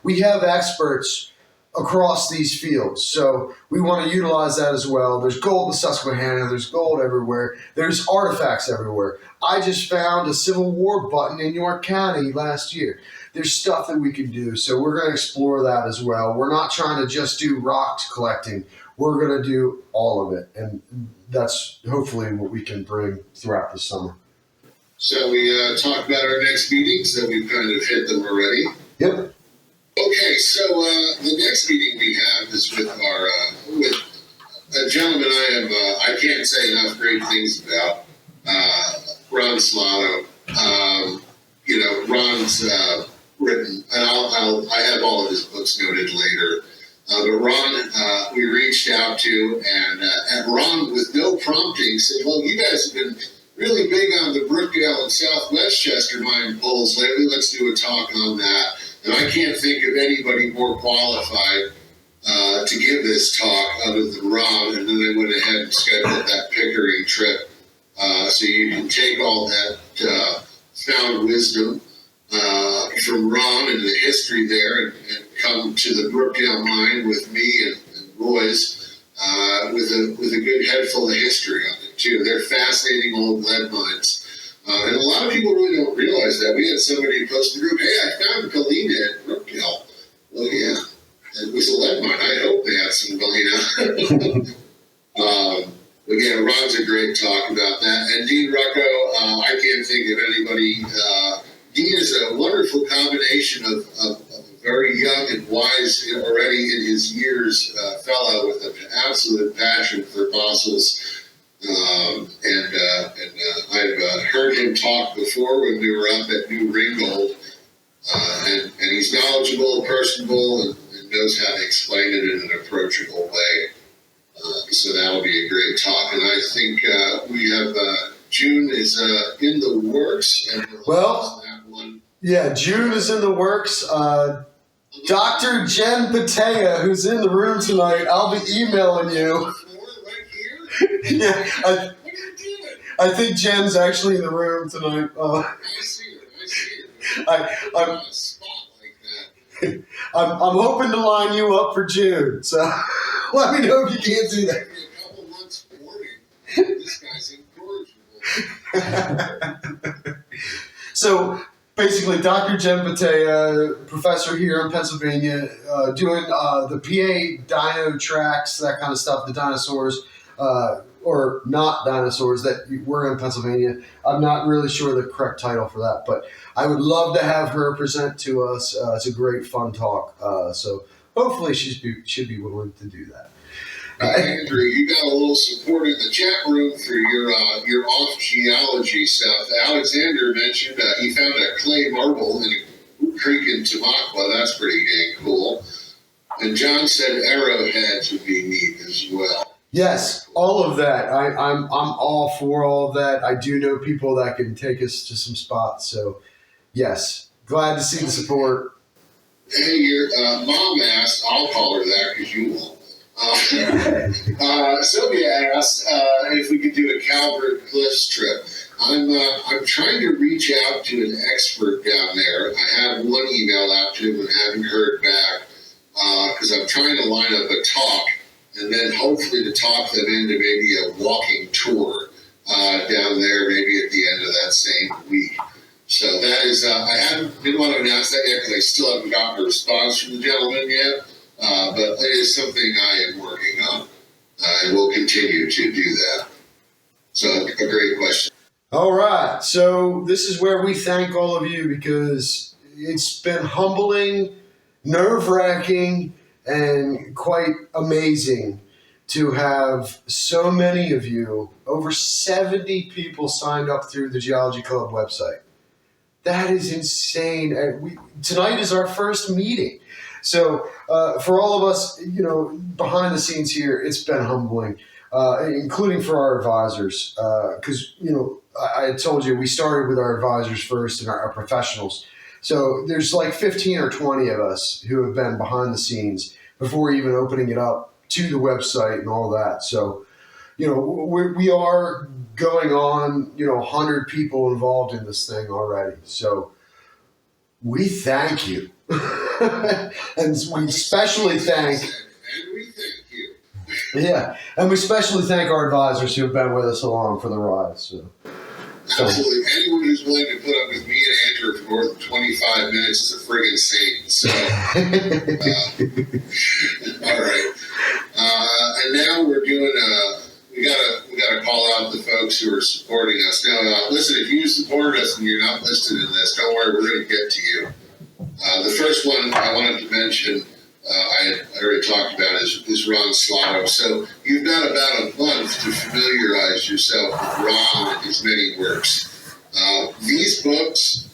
We have experts across these fields, so we want to utilize that as well. There's gold in Susquehanna. There's gold everywhere. There's artifacts everywhere. I just found a Civil War button in York County last year. There's stuff that we can do, so we're going to explore that as well. We're not trying to just do rocks collecting. We're going to do all of it, and that's hopefully what we can bring throughout the summer. So we talked about our next meetings, and we've kind of hit them already. Yep. Okay, so the next meeting we have is with our with a gentleman I can't say enough great things about, Ron Slato. Ron's written, and I have all of his books noted later. But Ron, we reached out to, and Ron, with no prompting, said, "Well, you guys have been really big on the Brookdale and South Westchester mine polls lately. Let's do a talk on that." And I can't think of anybody more qualified to give this talk other than Ron. And then they went ahead and scheduled that Pickering trip. So you can take all that found wisdom from Ron and the history there and come to the Brookdale mine with me and Royce with a good head full of history on it too. They're fascinating old lead mines. And a lot of people really don't realize that. We had somebody post in the group, "Hey, I found galena at Brookdale." Well, yeah, it was a lead mine. I hope they had some galena. But yeah, Ron's a great talk about that. And Dean Rucko, I can't think of anybody. Dean is a wonderful combination of a very young and wise already in his years, fellow with an absolute passion for fossils. I've heard him talk before when we were up at New Ringgold, and he's knowledgeable, personable, and knows how to explain it in an approachable way. So that'll be a great talk. And I think we have June is in the works. And Well, that one. yeah, June is in the works. Dr. Jen Patea, who's in the room tonight, I'll be emailing you. Right here? Yeah, What are you doing? I think Jen's actually in the room tonight. I see her. I'm, On a spot like that. I'm hoping to line you up for June, so let me know if you can't do that. Maybe a couple months warning. This guy's incorrigible. So basically, Dr. Jen Patea, professor here in Pennsylvania, doing the PA dino tracks, that kind of stuff, the dinosaurs, or not dinosaurs that were in Pennsylvania. I'm not really sure the correct title for that, but I would love to have her present to us. It's a great fun talk. So hopefully she should be willing to do that. Andrew, you got a little support in the chat room for your off geology stuff. Alexander mentioned he found a clay marble in a creek in Tamaqua. That's pretty dang cool. And John said arrowheads would be neat as well. Yes, all of that. I'm all for all of that. I do know people that can take us to some spots. So, yes, glad to see the support. Hey, your mom asked. I'll call her that because you won't. Sylvia asked if we could do a Calvert Cliffs trip. I'm trying to reach out to an expert down there. I have one email out to him and haven't heard back because I'm trying to line up a talk and then hopefully to talk them into maybe a walking tour down there maybe at the end of that same week. So that is, I didn't want to announce that yet because I still haven't gotten a response from the gentleman yet. But it is something I am working on, and will continue to do that. So, a great question. All right. So this is where we thank all of you because it's been humbling, nerve-wracking, and quite amazing to have so many of you, over 70 people signed up through the Geology Club website. That is insane. Tonight is our first meeting. So for all of us, behind the scenes here, it's been humbling, including for our advisors. Because, I told you, we started with our advisors first and our professionals. So there's like 15 or 20 of us who have been behind the scenes before even opening it up to the website and all that. So, we are going on, 100 people involved in this thing already. So we thank you. And we especially thank... And we thank you. Yeah, and we especially thank our advisors who have been with us along for the ride. So. Absolutely. Anyone who's willing to put up with me and Andrew for more than 25 minutes is a friggin' saint. So, all right. And now we're doing we gotta call out the folks who are supporting us. Now, listen, if you support us and you're not listed in this, don't worry, we're gonna get to you. The first one I wanted to mention, I already talked about is Ron Slotto. So you've got about a month to familiarize yourself with Ron and his many works. These books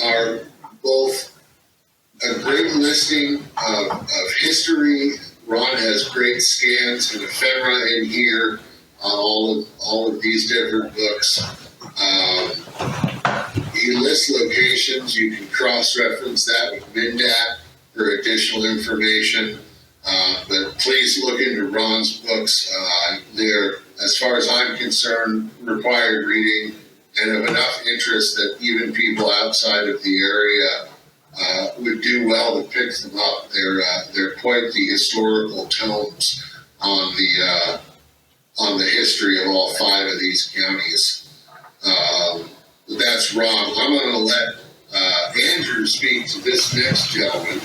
are both a great listing of history. Ron has great scans and ephemera in here on all of these different books. He lists locations. You can cross-reference that with MNDAT for additional information. But please look into Ron's books. They're, as far as I'm concerned, required reading and of enough interest that even people outside of the area would do well to pick them up. They're quite the historical tomes on the history of all 5 of these counties. That's Ron. I'm going to let Andrew speak to this next gentleman,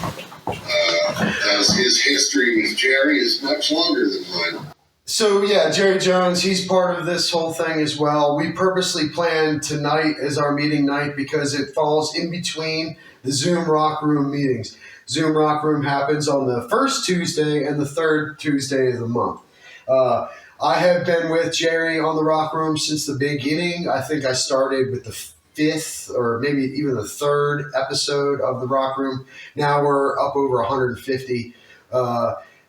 as his history with Jerry is much longer than mine. So yeah, Jerry Jones, he's part of this whole thing as well. We purposely planned tonight as our meeting night because it falls in between the Zoom Rock Room meetings. Zoom Rock Room happens on the first Tuesday and the third Tuesday of the month. I have been with Jerry on the Rock Room since the beginning. I think I started with the fifth or maybe even the third episode of the Rock Room. Now we're up over 150.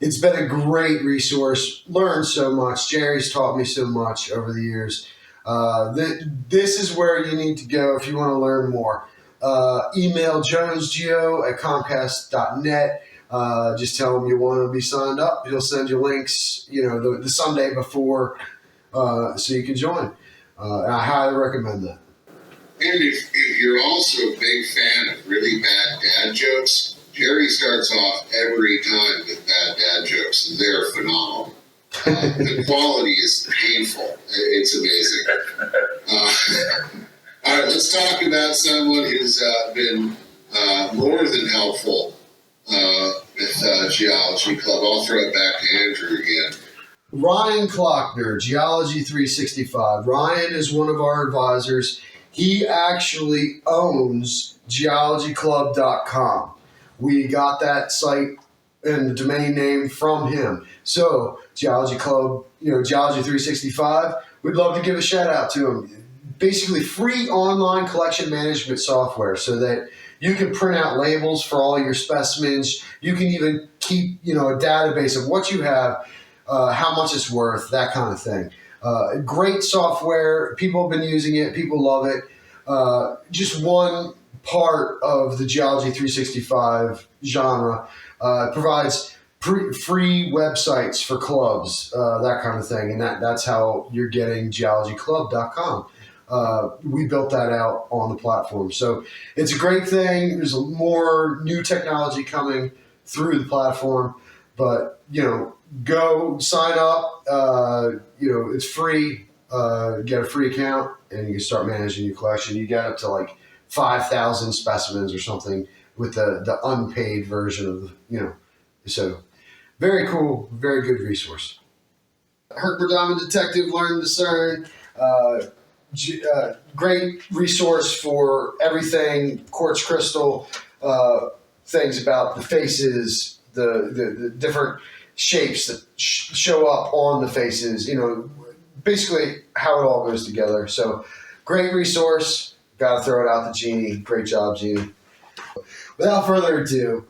It's been a great resource. Learned so much. Jerry's taught me so much over the years. This is where you need to go if you want to learn more. Email jonesgeo@comcast.net. Just tell him you want to be signed up. He'll send you links, the Sunday before, so you can join. I highly recommend that. And if you're also a big fan of really bad dad jokes, Jerry starts off every time with bad dad jokes, and they're phenomenal. The quality is painful. It's amazing. All right, let's talk about someone who's been more than helpful with Geology Club. I'll throw it back to Andrew again. Ryan Klockner, Geology 365. Ryan is one of our advisors. He actually owns geologyclub.com. We got that site and the domain name from him. So Geology Club, Geology 365, we'd love to give a shout out to him. Basically free online collection management software so that you can print out labels for all your specimens. You can even keep, a database of what you have, how much it's worth, that kind of thing. Great software. People have been using it. People love it. Just one part of the Geology 365 genre. Provides free websites for clubs, that kind of thing. And that's how you're getting geologyclub.com. We built that out on the platform. So it's a great thing. There's more new technology coming through the platform. But, go sign up. It's free. Get a free account and you can start managing your collection. You get up to like 5,000 specimens or something with the unpaid version of, so very cool, very good resource. Herkmer Diamond Detective, Learn to Discern, great resource for everything, quartz crystal, things about the faces, the different shapes that show up on the faces, basically how it all goes together. So great resource. Got to throw it out to Jeannie. Great job, Jeannie. Without further ado,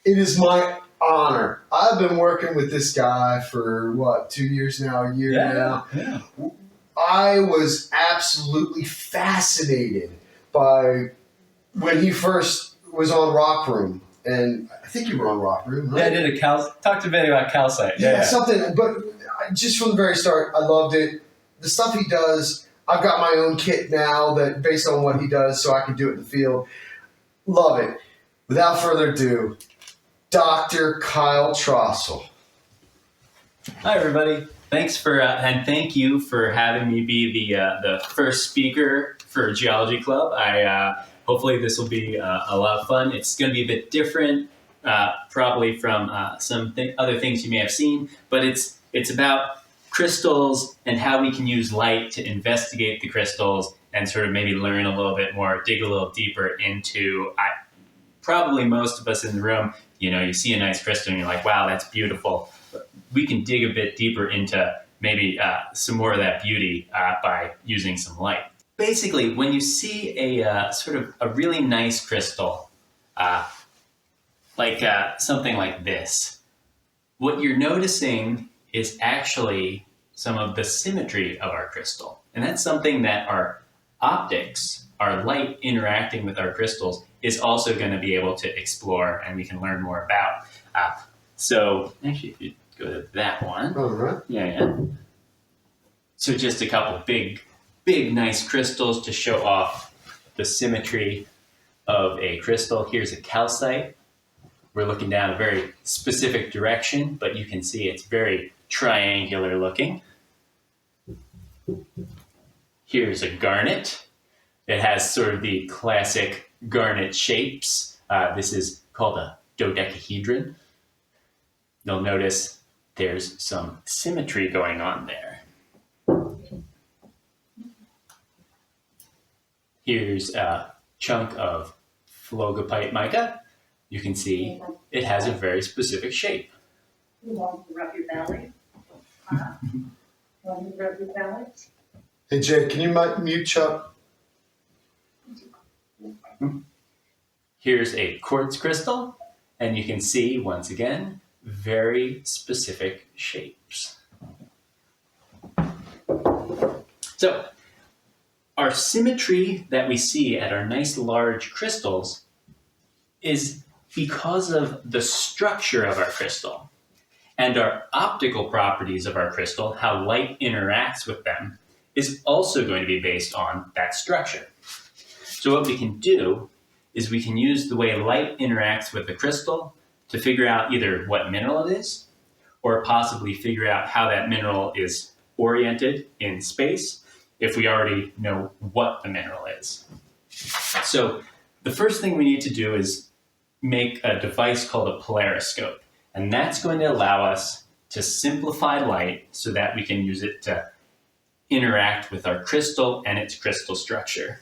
it is my honor. I've been working with this guy for 2 years now, a year now. Yeah. I was absolutely fascinated by when he first was on Rock Room. And I think you were on Rock Room, right? Yeah, I did talked a bit about calcite. Yeah, something. But just from the very start, I loved it. The stuff he does, I've got my own kit now that based on what he does, so I can do it in the field. Love it. Without further ado, Dr. Kyle Trostle. Hi, everybody. Thanks and thank you for having me be the first speaker for Geology Club. Hopefully this will be a lot of fun. It's going to be a bit different, probably from some other things you may have seen, but it's about crystals and how we can use light to investigate the crystals and sort of maybe learn a little bit more, dig a little deeper into. Probably most of us in the room, you see a nice crystal and you're like, wow, that's beautiful. But we can dig a bit deeper into maybe some more of that beauty by using some light. Basically, when you see a sort of a really nice crystal, like something like this, what you're noticing is actually some of the symmetry of our crystal. And that's something that our optics, our light interacting with our crystals, is also going to be able to explore and we can learn more about. So actually, if you go to that one. All right. Yeah. So just a couple big, nice crystals to show off the symmetry of a crystal. Here's a calcite. We're looking down a very specific direction, but you can see it's very triangular looking. Here's a garnet. It has sort of the classic garnet shapes. This is called a dodecahedron. You'll notice there's some symmetry going on there. Here's a chunk of phlogopite mica. you can see it has a very specific shape. You want to rub your belly? Huh? Want me to rub your belly? Hey Jay, can you mute Chuck? Here's a quartz crystal, and you can see, once again, very specific shapes. So, our symmetry that we see at our nice large crystals is because of the structure of our crystal and our optical properties of our crystal, how light interacts with them, is also going to be based on that structure. So what we can do is we can use the way light interacts with the crystal to figure out either what mineral it is, or possibly figure out how that mineral is oriented in space, if we already know what the mineral is. So the first thing we need to do is make a device called a polariscope. And that's going to allow us to simplify light so that we can use it to interact with our crystal and its crystal structure.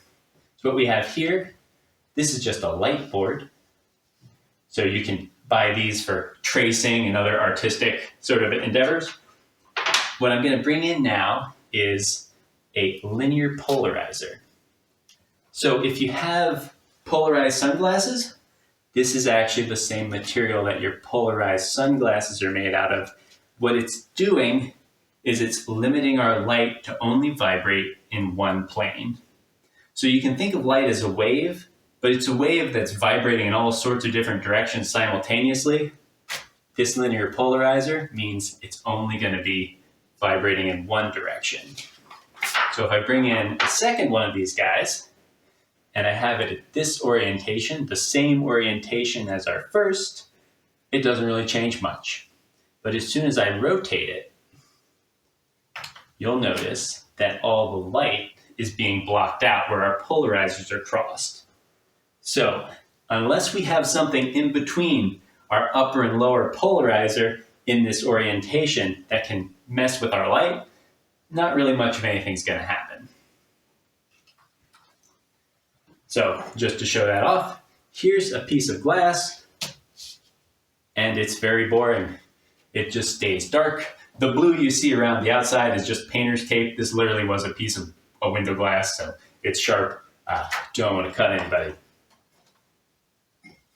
So what we have here, this is just a light board. So you can buy these for tracing and other artistic sort of endeavors. What I'm going to bring in now is a linear polarizer. So if you have polarized sunglasses, this is actually the same material that your polarized sunglasses are made out of. What it's doing is it's limiting our light to only vibrate in one plane. So you can think of light as a wave, but it's a wave that's vibrating in all sorts of different directions simultaneously. This linear polarizer means it's only going to be vibrating in one direction. So if I bring in a second one of these guys, and I have it at this orientation, the same orientation as our first, it doesn't really change much. But as soon as I rotate it, you'll notice that all the light is being blocked out where our polarizers are crossed. So unless we have something in between our upper and lower polarizer in this orientation that can mess with our light, not really much of anything's going to happen. So just to show that off, here's a piece of glass, and it's very boring. It just stays dark. The blue you see around the outside is just painter's tape. This literally was a piece of a window glass, so it's sharp. Don't want to cut anybody.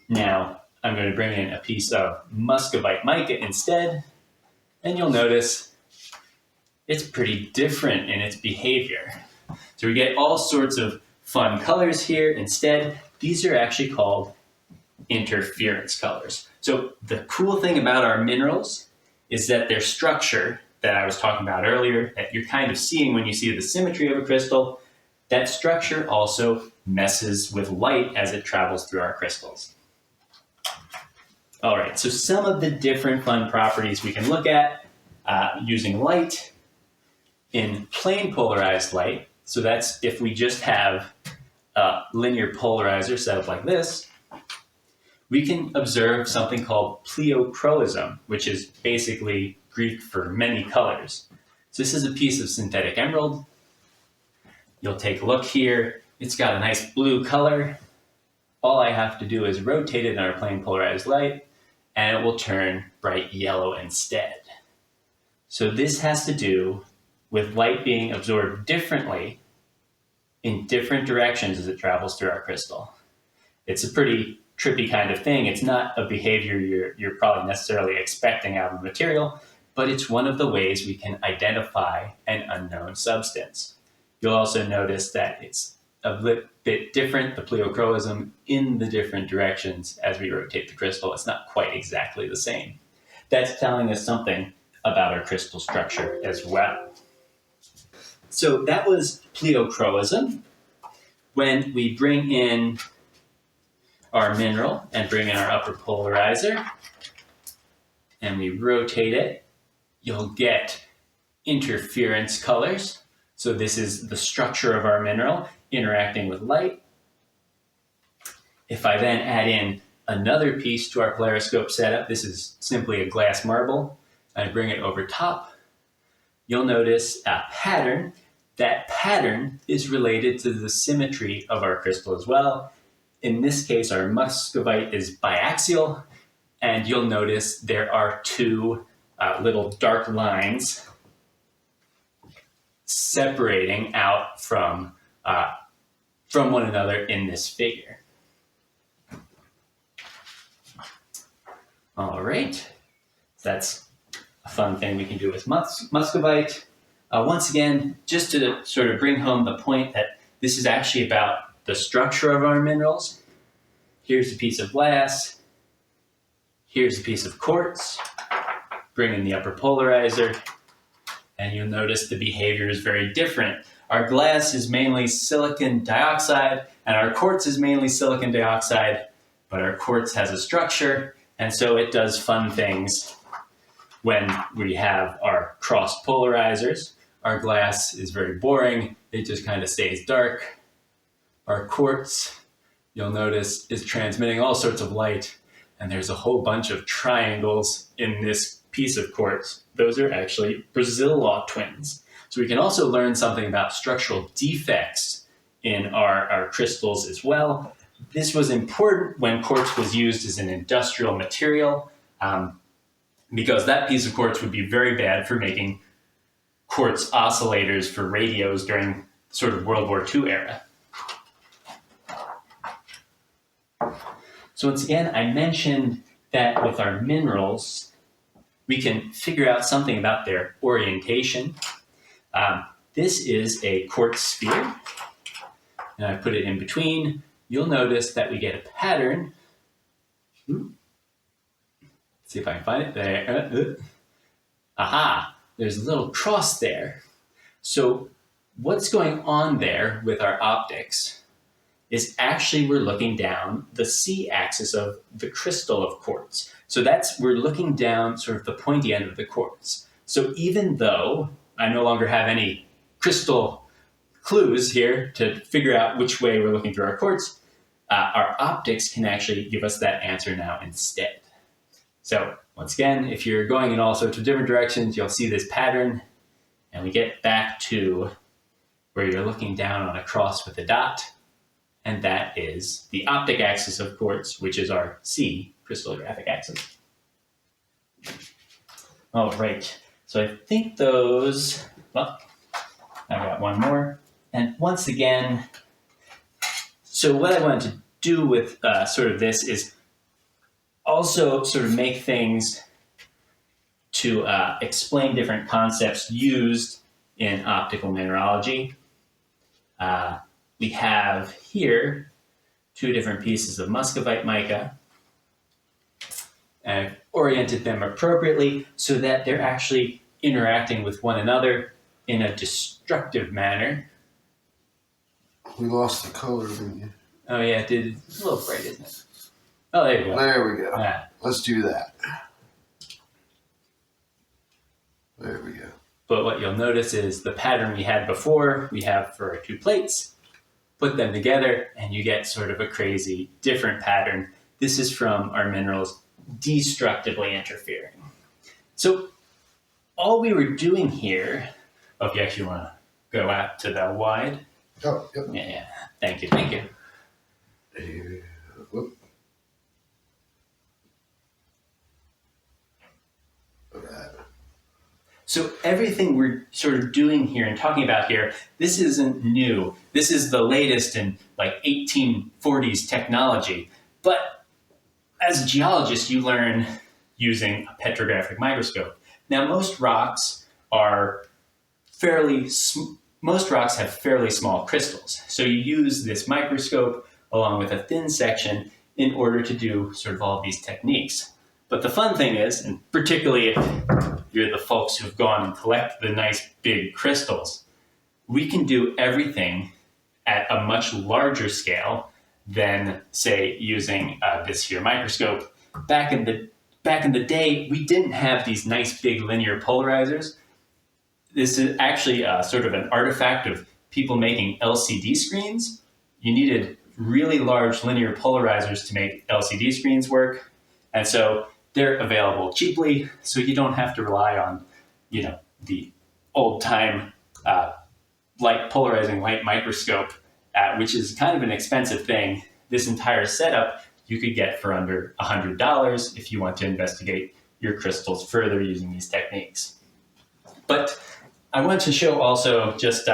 Now, I'm going to bring in a piece of muscovite mica instead, and you'll notice it's pretty different in its behavior. So we get all sorts of fun colors here. Instead, these are actually called interference colors. So the cool thing about our minerals is that their structure that I was talking about earlier, that you're kind of seeing when you see the symmetry of a crystal, that structure also messes with light as it travels through our crystals. All right, so some of the different fun properties we can look at using light in plane polarized light. So that's if we just have a linear polarizer set up like this, we can observe something called pleochroism, which is basically Greek for many colors. So this is a piece of synthetic emerald. You'll take a look here. It's got a nice blue color. All I have to do is rotate it in our plane polarized light, and it will turn bright yellow instead. So this has to do with light being absorbed differently in different directions as it travels through our crystal. It's a pretty trippy kind of thing. It's not a behavior you're probably necessarily expecting out of the material, but it's one of the ways we can identify an unknown substance. You'll also notice that it's a bit different, the pleochroism, in the different directions as we rotate the crystal. It's not quite exactly the same. That's telling us something about our crystal structure as well. So that was pleochroism. When we bring in our mineral and bring in our upper polarizer, and we rotate it, you'll get interference colors. So this is the structure of our mineral interacting with light. If I then add in another piece to our polariscope setup, this is simply a glass marble, and I bring it over top, you'll notice a pattern. That pattern is related to the symmetry of our crystal as well. In this case, our muscovite is biaxial, and you'll notice there are two little dark lines separating out from one another in this figure. All right, that's a fun thing we can do with muscovite. Once again, just to sort of bring home the point that this is actually about the structure of our minerals. Here's a piece of glass. Here's a piece of quartz. Bring in the upper polarizer, and you'll notice the behavior is very different. Our glass is mainly silicon dioxide, and our quartz is mainly silicon dioxide, but our quartz has a structure, and so it does fun things when we have our crossed polarizers. Our glass is very boring. It just kind of stays dark. Our quartz, you'll notice, is transmitting all sorts of light, and there's a whole bunch of triangles in this piece of quartz. Those are actually Brazil law twins. So we can also learn something about structural defects in our crystals as well. This was important when quartz was used as an industrial material, because that piece of quartz would be very bad for making quartz oscillators for radios during sort of World War II era. So once again, I mentioned that with our minerals, we can figure out something about their orientation. This is a quartz sphere, and I put it in between. You'll notice that we get a pattern. Let's see if I can find it there. Aha, there's a little cross there. So what's going on there with our optics is actually we're looking down the C-axis of the crystal of quartz. So we're looking down sort of the pointy end of the quartz. So even though I no longer have any crystal clues here to figure out which way we're looking through our quartz, our optics can actually give us that answer now instead. So once again, if you're going in all sorts of different directions, you'll see this pattern, and we get back to where you're looking down on a cross with a dot, and that is the optic axis of quartz, which is our C crystallographic axis. All right, so I think those, well, I got one more. And once again, so what I wanted to do with sort of this is also sort of make things to explain different concepts used in optical mineralogy. We have here two different pieces of muscovite mica. I've oriented them appropriately so that they're actually interacting with one another in a destructive manner. We lost the color, didn't you? Oh yeah, dude, it's a little bright, isn't it? Oh, there you go. There we go. Yeah. Let's do that. There we go. But what you'll notice is the pattern we had before, we have for our two plates. Put them together, and you get sort of a crazy different pattern. This is from our minerals destructively interfering. So all we were doing here, if you actually want to go out to the wide. Oh, yep. Yeah. Thank you. Whoop. All right. So everything we're sort of doing here and talking about here, this isn't new. This is the latest in like 1840s technology. But as a geologist, you learn using a petrographic microscope. Now, most rocks have fairly small crystals. So you use this microscope along with a thin section in order to do sort of all of these techniques. But the fun thing is, and particularly if you're the folks who've gone and collect the nice big crystals, we can do everything at a much larger scale than, say, using this here microscope. Back in the day, we didn't have these nice big linear polarizers. This is actually sort of an artifact of people making LCD screens. You needed really large linear polarizers to make LCD screens work. And so they're available cheaply, so you don't have to rely on, the old-time polarizing light microscope, which is kind of an expensive thing. this entire setup you could get for under $100 if you want to investigate your crystals further using these techniques. But I want to show also just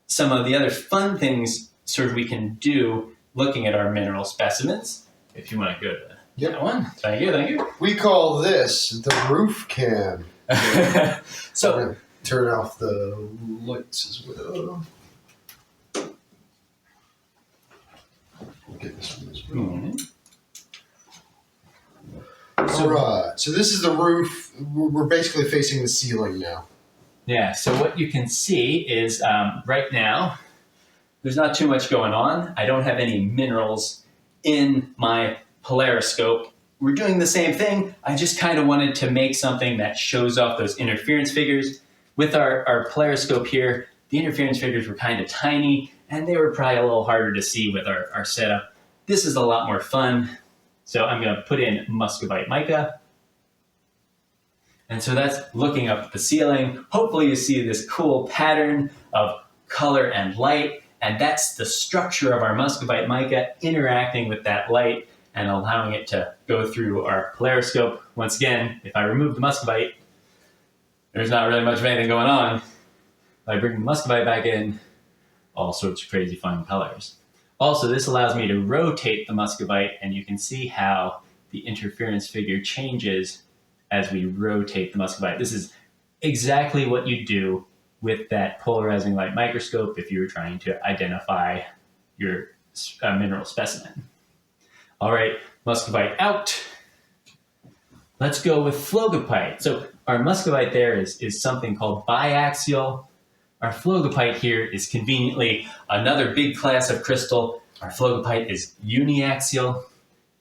some of the other fun things sort of we can do looking at our mineral specimens. If you want to go to that one. Thank you. We call this the roof cam. So I'm gonna turn off the lights as well. Get this one as well. All right. So this is the roof. We're basically facing the ceiling now. yeah, so what you can see is right now, there's not too much going on. I don't have any minerals in my polariscope. We're doing the same thing. I just kind of wanted to make something that shows off those interference figures. With our polariscope here, the interference figures were kind of tiny, and they were probably a little harder to see with our setup. This is a lot more fun. So I'm going to put in muscovite mica. And so that's looking up at the ceiling. Hopefully you see this cool pattern of color and light. And that's the structure of our muscovite mica interacting with that light and allowing it to go through our polariscope. Once again, if I remove the muscovite, there's not really much of anything going on. If I bring the muscovite back in, all sorts of crazy fun colors. Also, this allows me to rotate the muscovite, and you can see how the interference figure changes as we rotate the muscovite. This is exactly what you do with that polarizing light microscope if you were trying to identify your mineral specimen. All right, muscovite out. Let's go with phlogopite. So our muscovite there is something called biaxial. Our phlogopite here is conveniently another big class of crystal. Our phlogopite is uniaxial.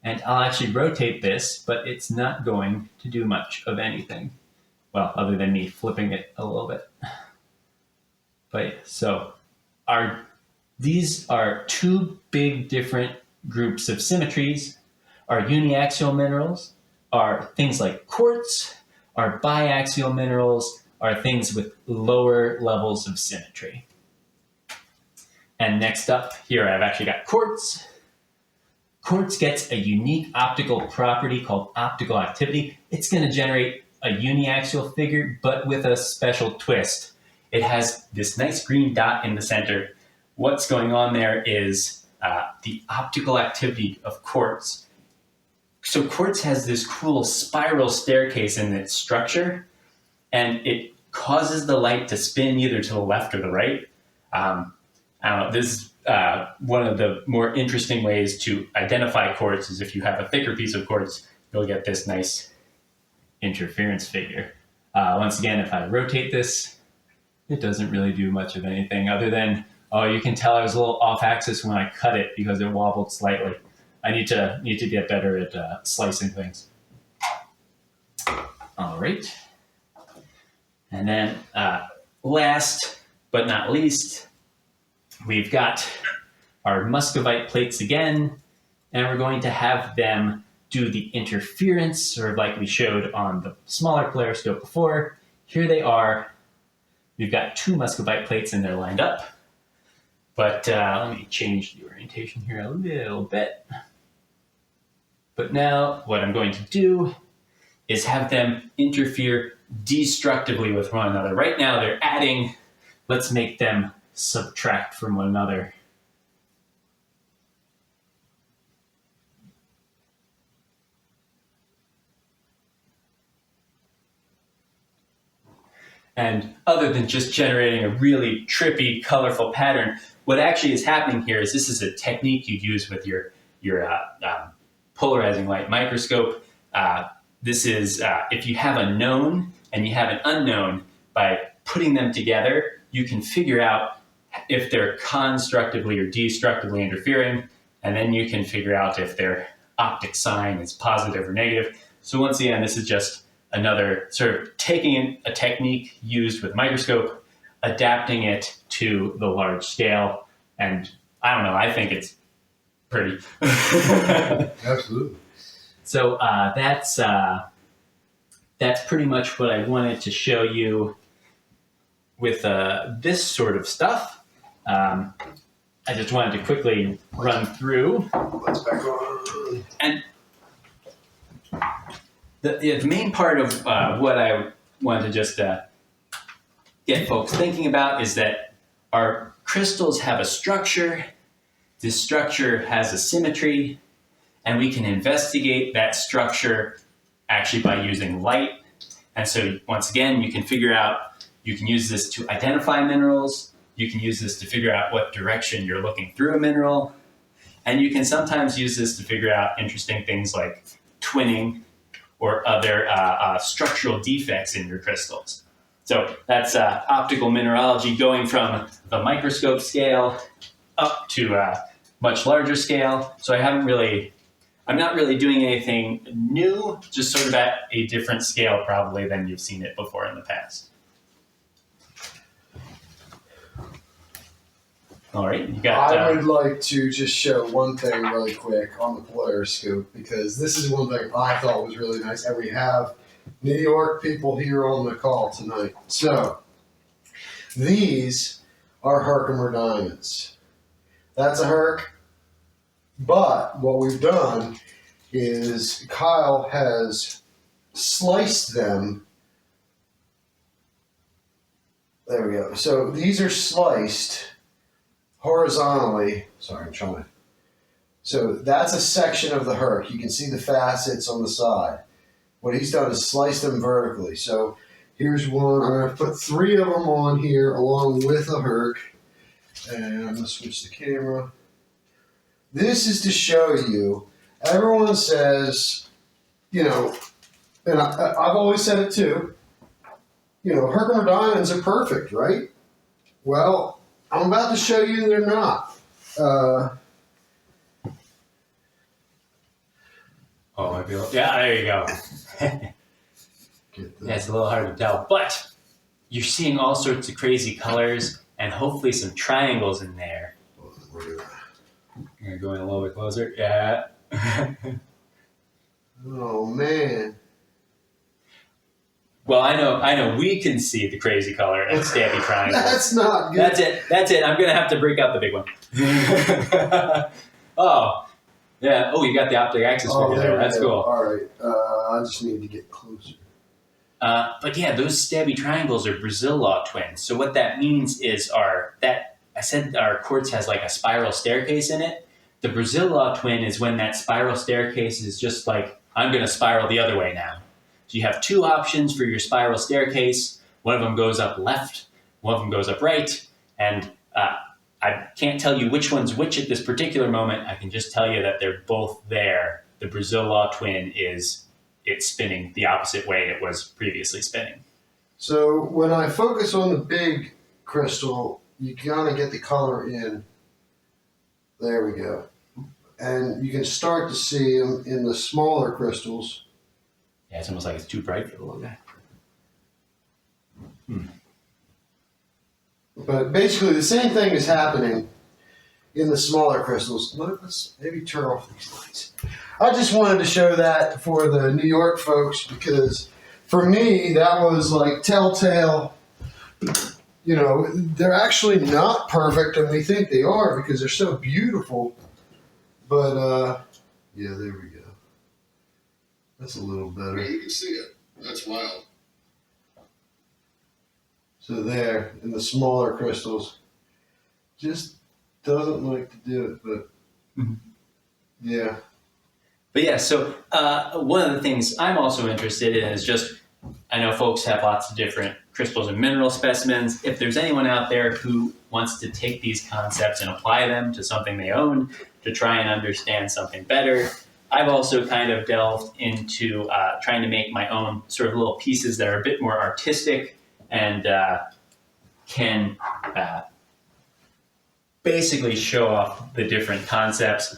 And I'll actually rotate this, but it's not going to do much of anything. Well, other than me flipping it a little bit. But so these are two big different groups of symmetries. Our uniaxial minerals are things like quartz. Our biaxial minerals are things with lower levels of symmetry. And next up here, I've actually got quartz. Quartz gets a unique optical property called optical activity. It's going to generate a uniaxial figure, but with a special twist. It has this nice green dot in the center. What's going on there is the optical activity of quartz. So quartz has this cool spiral staircase in its structure, and it causes the light to spin either to the left or the right. I don't know, this is one of the more interesting ways to identify quartz is if you have a thicker piece of quartz, you'll get this nice interference figure. Once again, if I rotate this, it doesn't really do much of anything other than, oh, you can tell I was a little off axis when I cut it because it wobbled slightly. I need to get better at slicing things. All right. And then last but not least, we've got our muscovite plates again, and we're going to have them do the interference, sort of like we showed on the smaller polariscope before. Here they are. We've got two muscovite plates and they're lined up. But let me change the orientation here a little bit. But now what I'm going to do is have them interfere destructively with one another. Right now they're adding. Let's make them subtract from one another. And other than just generating a really trippy, colorful pattern, what actually is happening here is this is a technique you use with your polarizing light microscope. This is if you have a known and you have an unknown, by putting them together, you can figure out if they're constructively or destructively interfering, and then you can figure out if their optic sign is positive or negative. So once again, this is just another sort of taking a technique used with microscope, adapting it to the large scale. And I don't know, I think it's pretty. Absolutely. So that's pretty much what I wanted to show you with this sort of stuff. I just wanted to quickly run through. Lights back on. And the main part of what I wanted to just get folks thinking about is that our crystals have a structure. This structure has a symmetry, and we can investigate that structure actually by using light. And so once again, you can use this to identify minerals. You can use this to figure out what direction you're looking through a mineral. And you can sometimes use this to figure out interesting things like twinning or other structural defects in your crystals. So that's optical mineralogy, going from the microscope scale up to a much larger scale. So I'm not really doing anything new, just sort of at a different scale probably than you've seen it before in the past. All right, you got. I would like to just show one thing really quick on the polariscope, because this is one thing I thought was really nice, and we have New York people here on the call tonight. So these are Herkimer diamonds. That's a Herc, but what we've done is Kyle has sliced them. There we go. So these are sliced horizontally. Sorry, I'm trying to. So that's a section of the Herc. You can see the facets on the side. What he's done is slice them vertically. So here's one. I'm going to put 3 of them on here along with a Herc. And I'm going to switch the camera. This is to show you, everyone says, and I've always said it too, Herkimer diamonds are perfect, right? Well, I'm about to show you they're not. Yeah, there you go. Yeah, it's a little hard to tell, but you're seeing all sorts of crazy colors and hopefully some triangles in there. You're going a little bit closer. Yeah. Oh man. Well, I know we can see the crazy color and stabby triangles. That's not good. That's it. I'm going to have to break out the big one. Oh, yeah. Oh, you got the optic axis figure there. That's cool. All right. I just need to get closer. But yeah, those stabby triangles are Brazil law twins. So what that means is I said our quartz has like a spiral staircase in it. The Brazil law twin is when that spiral staircase is just like, I'm going to spiral the other way now. So you have 2 options for your spiral staircase. One of them goes up left, one of them goes up right. And I can't tell you which one's which at this particular moment. I can just tell you that they're both there. The Brazil law twin it's spinning the opposite way it was previously spinning. So when I focus on the big crystal, you gotta get the color in. There we go. And you can start to see them in the smaller crystals. Yeah, it's almost like it's too bright for the little guy. But basically the same thing is happening in the smaller crystals. Let's maybe turn off these lights. I just wanted to show that for the New York folks, because for me that was like telltale. They're actually not perfect, and we think they are because they're so beautiful. But yeah, there we go. That's a little better. You can see it. That's wild. So there, in the smaller crystals, just doesn't like to do it, but yeah. But yeah, so one of the things I'm also interested in is just, I know folks have lots of different crystals and mineral specimens. If there's anyone out there who wants to take these concepts and apply them to something they own to try and understand something better, I've also kind of delved into trying to make my own sort of little pieces that are a bit more artistic and can basically show off the different concepts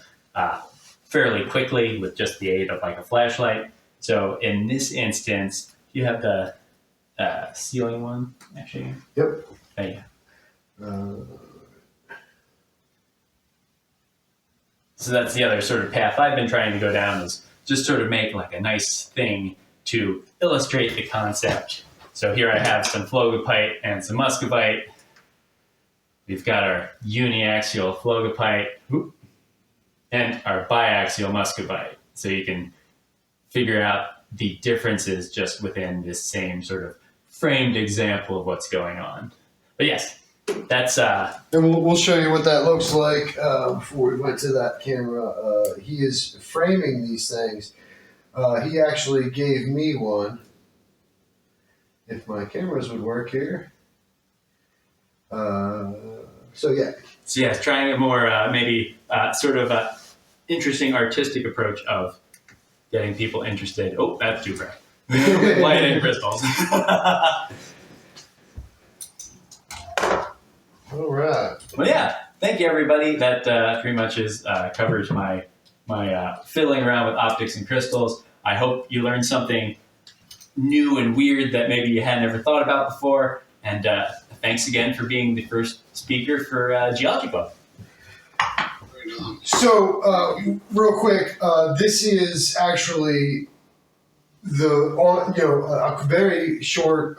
fairly quickly with just the aid of like a flashlight. So in this instance, you have the ceiling one, actually. Yep. There you go. So that's the other sort of path I've been trying to go down, is just sort of make like a nice thing to illustrate the concept. So here I have some flogopite and some muscovite. We've got our uniaxial phlogopite and our biaxial muscovite. So you can figure out the differences just within this same sort of framed example of what's going on. But yes, that's And we'll show you what that looks like before we went to that camera. He is framing these things. He actually gave me one. If my cameras would work here. So yeah. So yeah, trying a more maybe sort of interesting artistic approach of getting people interested. Oh, that's too bright. Light and crystals. All right. Well, yeah. Thank you, everybody. That pretty much is covers my fiddling around with optics and crystals. I hope you learned something new and weird that maybe you had never thought about before. And thanks again for being the first speaker for Geology Club. So real quick, this is actually a very short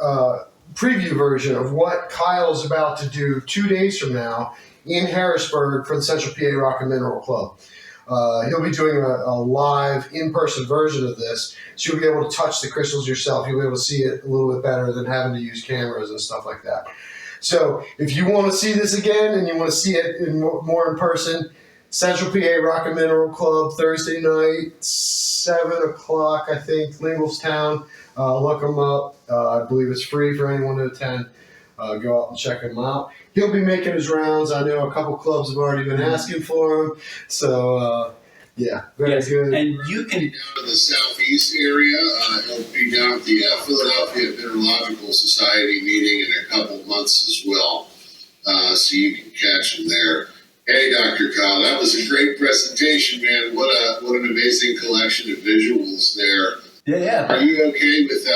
preview version of what Kyle's about to do 2 days from now in Harrisburg for the Central PA Rock and Mineral Club. He'll be doing a live in-person version of this, so you'll be able to touch the crystals yourself. You'll be able to see it a little bit better than having to use cameras and stuff like that. So if you want to see this again and you want to see it more in person, Central PA Rock and Mineral Club, Thursday night, 7 o'clock, I think, Linglestown. Look them up. I believe it's free for anyone to attend. Go out and check him out. He'll be making his rounds. I know a couple clubs have already been asking for him. So, yeah, very good. And you can Down to the southeast area. He'll be down at the Philadelphia Mineralogical Society meeting in a couple months as well. So you can catch him there. Hey, Dr. Kyle, that was a great presentation, man. What an amazing collection of visuals there. Yeah. Are you okay with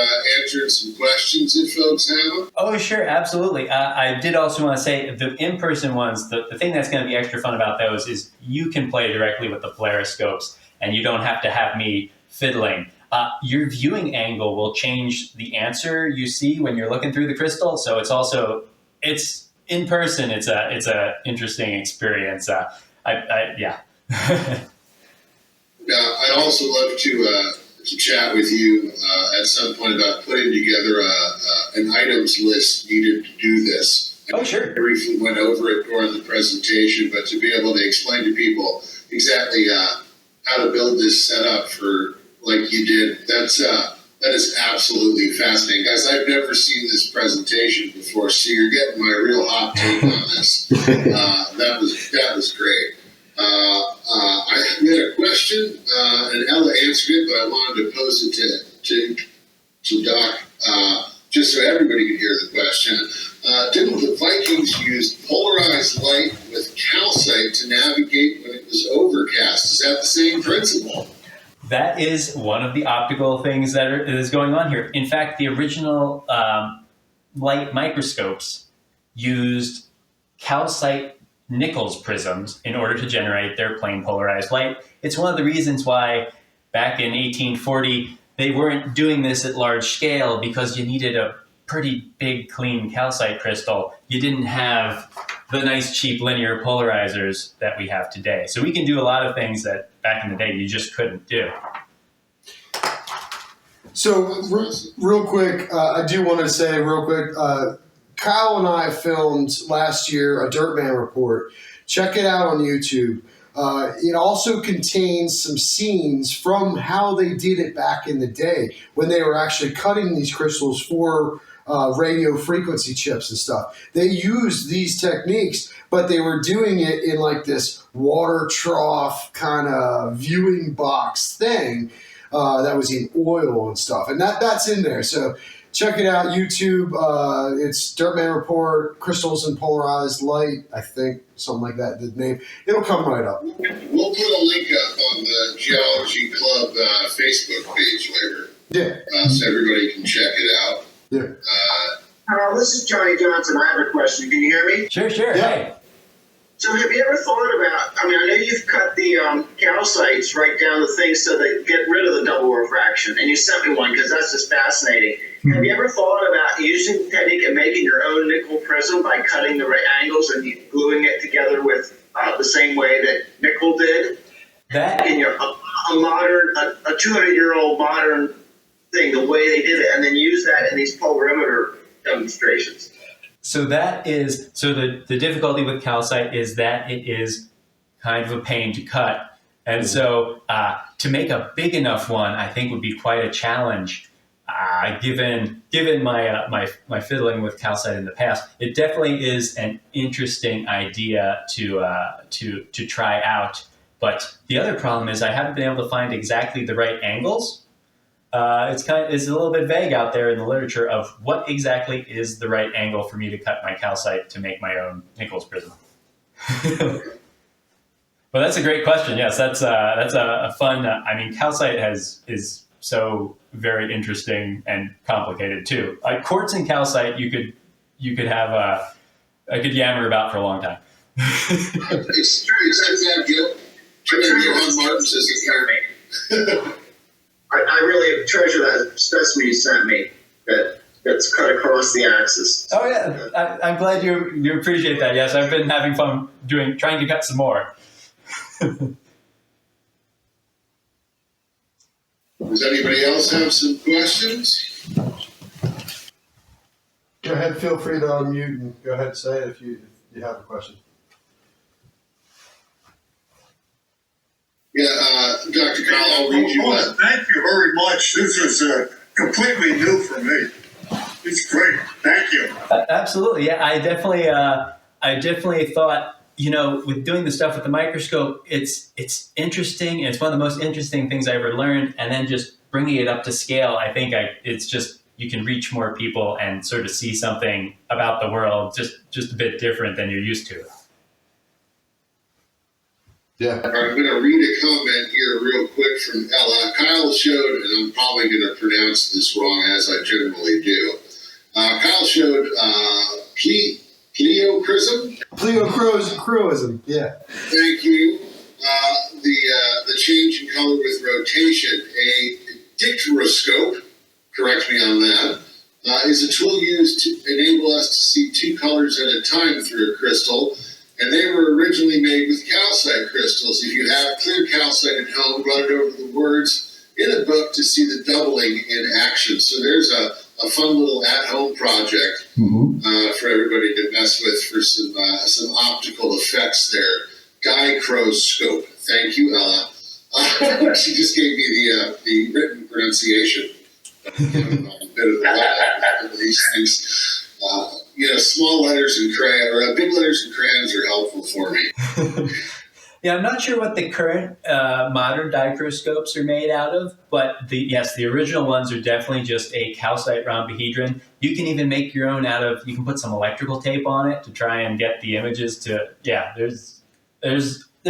answering some questions that folks have? Oh, sure, absolutely. I did also want to say the in-person ones, the thing that's going to be extra fun about those is you can play directly with the polariscopes and you don't have to have me fiddling. Your viewing angle will change the answer you see when you're looking through the crystal. So it's in person. It's a interesting experience. Yeah. I'd also love to chat with you at some point about putting together an items list needed to do this. Oh, sure. I briefly went over it during the presentation, but to be able to explain to people exactly how to build this setup for like you did, that is absolutely fascinating. Guys, I've never seen this presentation before, so you're getting my real hot take on this. That was great. We had a question, and Ella answered it, but I wanted to pose it to Doc, just so everybody could hear the question. Didn't the Vikings use polarized light with calcite to navigate when it was overcast? Is that the same principle? That is one of the optical things that is going on here. In fact, the original light microscopes used calcite Nichols prisms in order to generate their plane polarized light. It's one of the reasons why back in 1840 they weren't doing this at large scale, because you needed a pretty big clean calcite crystal. You didn't have the nice cheap linear polarizers that we have today. So we can do a lot of things that back in the day you just couldn't do. So real quick, I do want to say real quick, Kyle and I filmed last year a Dirtman report. Check it out on YouTube. It also contains some scenes from how they did it back in the day when they were actually cutting these crystals for radio frequency chips and stuff. They used these techniques, but they were doing it in like this water trough kind of viewing box thing that was in oil and stuff. And that's in there. So check it out, YouTube. It's Dirtman Report, Crystals and Polarized Light, I think, something like that, the name. It'll come right up. We'll put a link up on the Geology Club Facebook page later. Yeah. So everybody can check it out. Yeah. This is Johnny Johnson. I have a question. Can you hear me? Sure. Yeah. Hey. So have you ever thought about, I mean, I know you've cut the calcites right down the thing so they get rid of the double refraction, and you sent me one because that's just fascinating. Have you ever thought about using the technique and making your own nickel prism by cutting the right angles and gluing it together with the same way that nickel did? That In your a modern, a 200-year-old modern thing, the way they did it, and then use that in these polarimeter demonstrations. So the difficulty with calcite is that it is kind of a pain to cut. And so to make a big enough one, I think would be quite a challenge. Given my fiddling with calcite in the past, it definitely is an interesting idea to try out. But the other problem is I haven't been able to find exactly the right angles. It's a little bit vague out there in the literature of what exactly is the right angle for me to cut my calcite to make my own Nichols prism. But that's a great question. Yes, that's a fun. I mean, calcite is so very interesting and complicated too. Like quartz and calcite, you could have I could yammer about for a long time. It's that Gil. John Martin says it's me. I really treasure that specimen you sent me that's cut across the axis. Oh yeah, I'm glad you appreciate that. Yes, I've been having fun trying to cut some more. Does anybody else have some questions? Go ahead, feel free to unmute and go ahead and say it if you have a question. Yeah, Dr. Kyle, I'll read you one. Thank you very much. This is completely new for me. It's great. Thank you. Absolutely, yeah. I definitely thought, with doing the stuff with the microscope, it's interesting. It's one of the most interesting things I ever learned. And then just bringing it up to scale, I think it's just you can reach more people and sort of see something about the world just a bit different than you're used to. Yeah. I'm going to read a comment here real quick from Ella. Kyle showed, and I'm probably going to pronounce this wrong as I generally do. Kyle showed pleocrism. Pleocroism, yeah. Thank you. The change in color with rotation. A dicteroscope, correct me on that, is a tool used to enable us to see two colors at a time through a crystal. And they were originally made with calcite crystals. If you have clear calcite at home, run it over the words in a book to see the doubling in action. So there's a fun little at-home project for everybody to mess with for some optical effects there. Guy-croscope. Thank you, Ella. She just gave me the written pronunciation. A bit of the these things. Small letters and big letters and crayons are helpful for me. Yeah, I'm not sure what the current modern dichroscopes are made out of, but the original ones are definitely just a calcite rhombohedron. You can even make your own you can put some electrical tape on it to try and get the images to, there's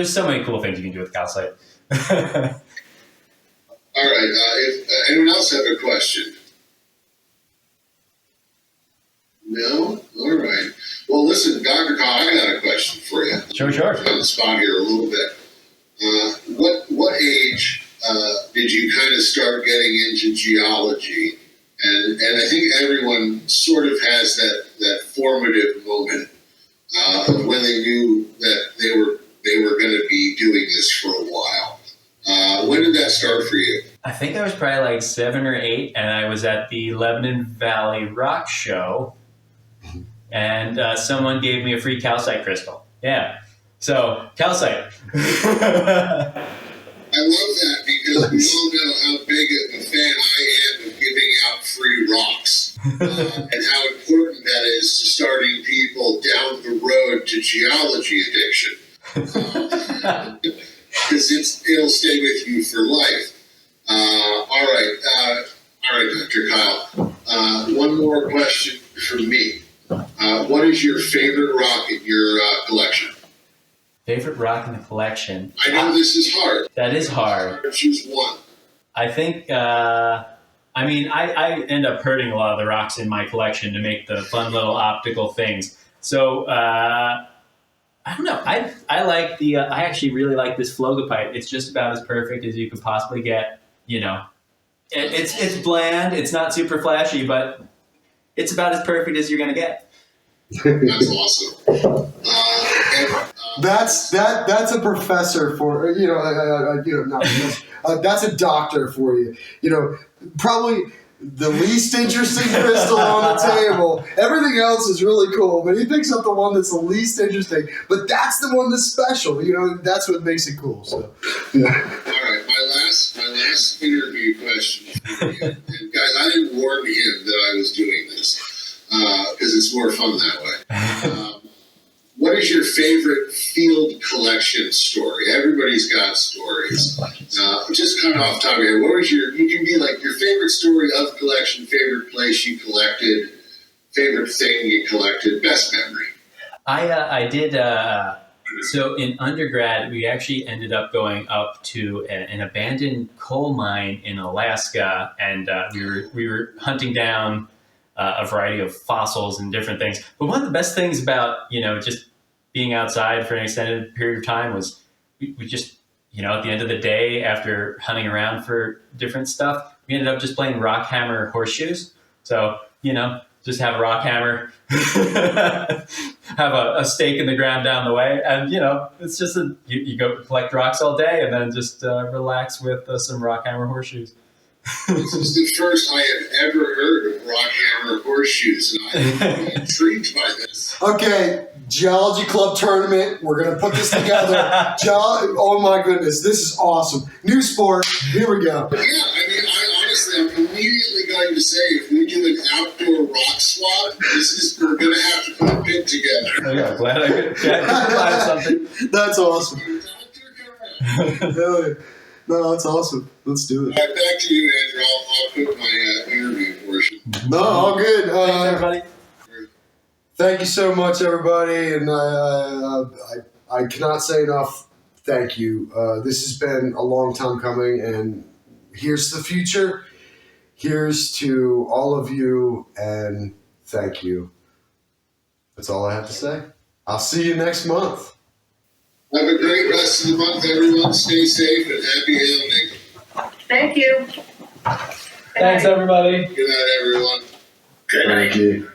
so many cool things you can do with calcite. All right, if anyone else have a question? No? All right. Well, listen, Dr. Kyle, I got a question for you. Sure. On the spot here a little bit. What age did you kind of start getting into geology? And I think everyone sort of has that formative moment of when they knew that they were going to be doing this for a while. When did that start for you? I think I was probably like 7 or 8, and I was at the Lebanon Valley Rock Show. And someone gave me a free calcite crystal. Yeah. So, calcite. I love that because we all know how big of a fan I am of giving out free rocks and how important that is to starting people down the road to geology addiction. Because it'll stay with you for life. All right, Dr. Kyle. One more question from me. What is your favorite rock in your collection? Favorite rock in the collection? I know this is hard. That is hard. Choose one. I think, I end up hurting a lot of the rocks in my collection to make the fun little optical things. So I don't know. I like the. I actually really like this Flogopite. It's just about as perfect as you could possibly get. You know, it's bland. It's not super flashy, but it's about as perfect as you're gonna get. That's awesome. That's a professor for not professor. That's a doctor for you. You know, probably the least interesting crystal on the table. Everything else is really cool, but he picks up the one that's the least interesting. But that's the one that's special. You know, that's what makes it cool. So, yeah. All right, my last interview question for you. And guys, I didn't warn him that I was doing this because it's more fun that way. What is your favorite field collection story? Everybody's got stories. Just kind of off the top of your head, what was you can be like your favorite story of collection, favorite place you collected, favorite thing you collected, best memory. I did. So in undergrad, we actually ended up going up to an abandoned coal mine in Alaska, and we were hunting down a variety of fossils and different things. But one of the best things about, just being outside for an extended period of time was we just, at the end of the day, after hunting around for different stuff, we ended up just playing rock, hammer, horseshoes. So, just have a rock hammer, have a stake in the ground down the way. And, it's just you go collect rocks all day and then just relax with some rock, hammer, horseshoes. This is the first I have ever heard of rock hammer horseshoes, and I'm intrigued by this. Okay, Geology Club tournament. We're gonna put this together. Oh my goodness, this is awesome. New sport. Here we go. Yeah, I'm immediately going to say if we do an outdoor rock swap, we're gonna have to put a pit together. Oh, yeah, glad I could provide something. That's awesome. No, that's awesome. Let's do it. All right, back to you, Andrew. I'll put my interview portion. No, all good. Thanks, everybody. Thank you so much, everybody, and I cannot say enough thank you. This has been a long time coming, and here's the future. Here's to all of you, and thank you. That's all I have to say. I'll see you next month. Have a great rest of the month, everyone. Stay safe and happy hunting. Thank you. Thanks, everybody. Good night, everyone. Good night. Thank you.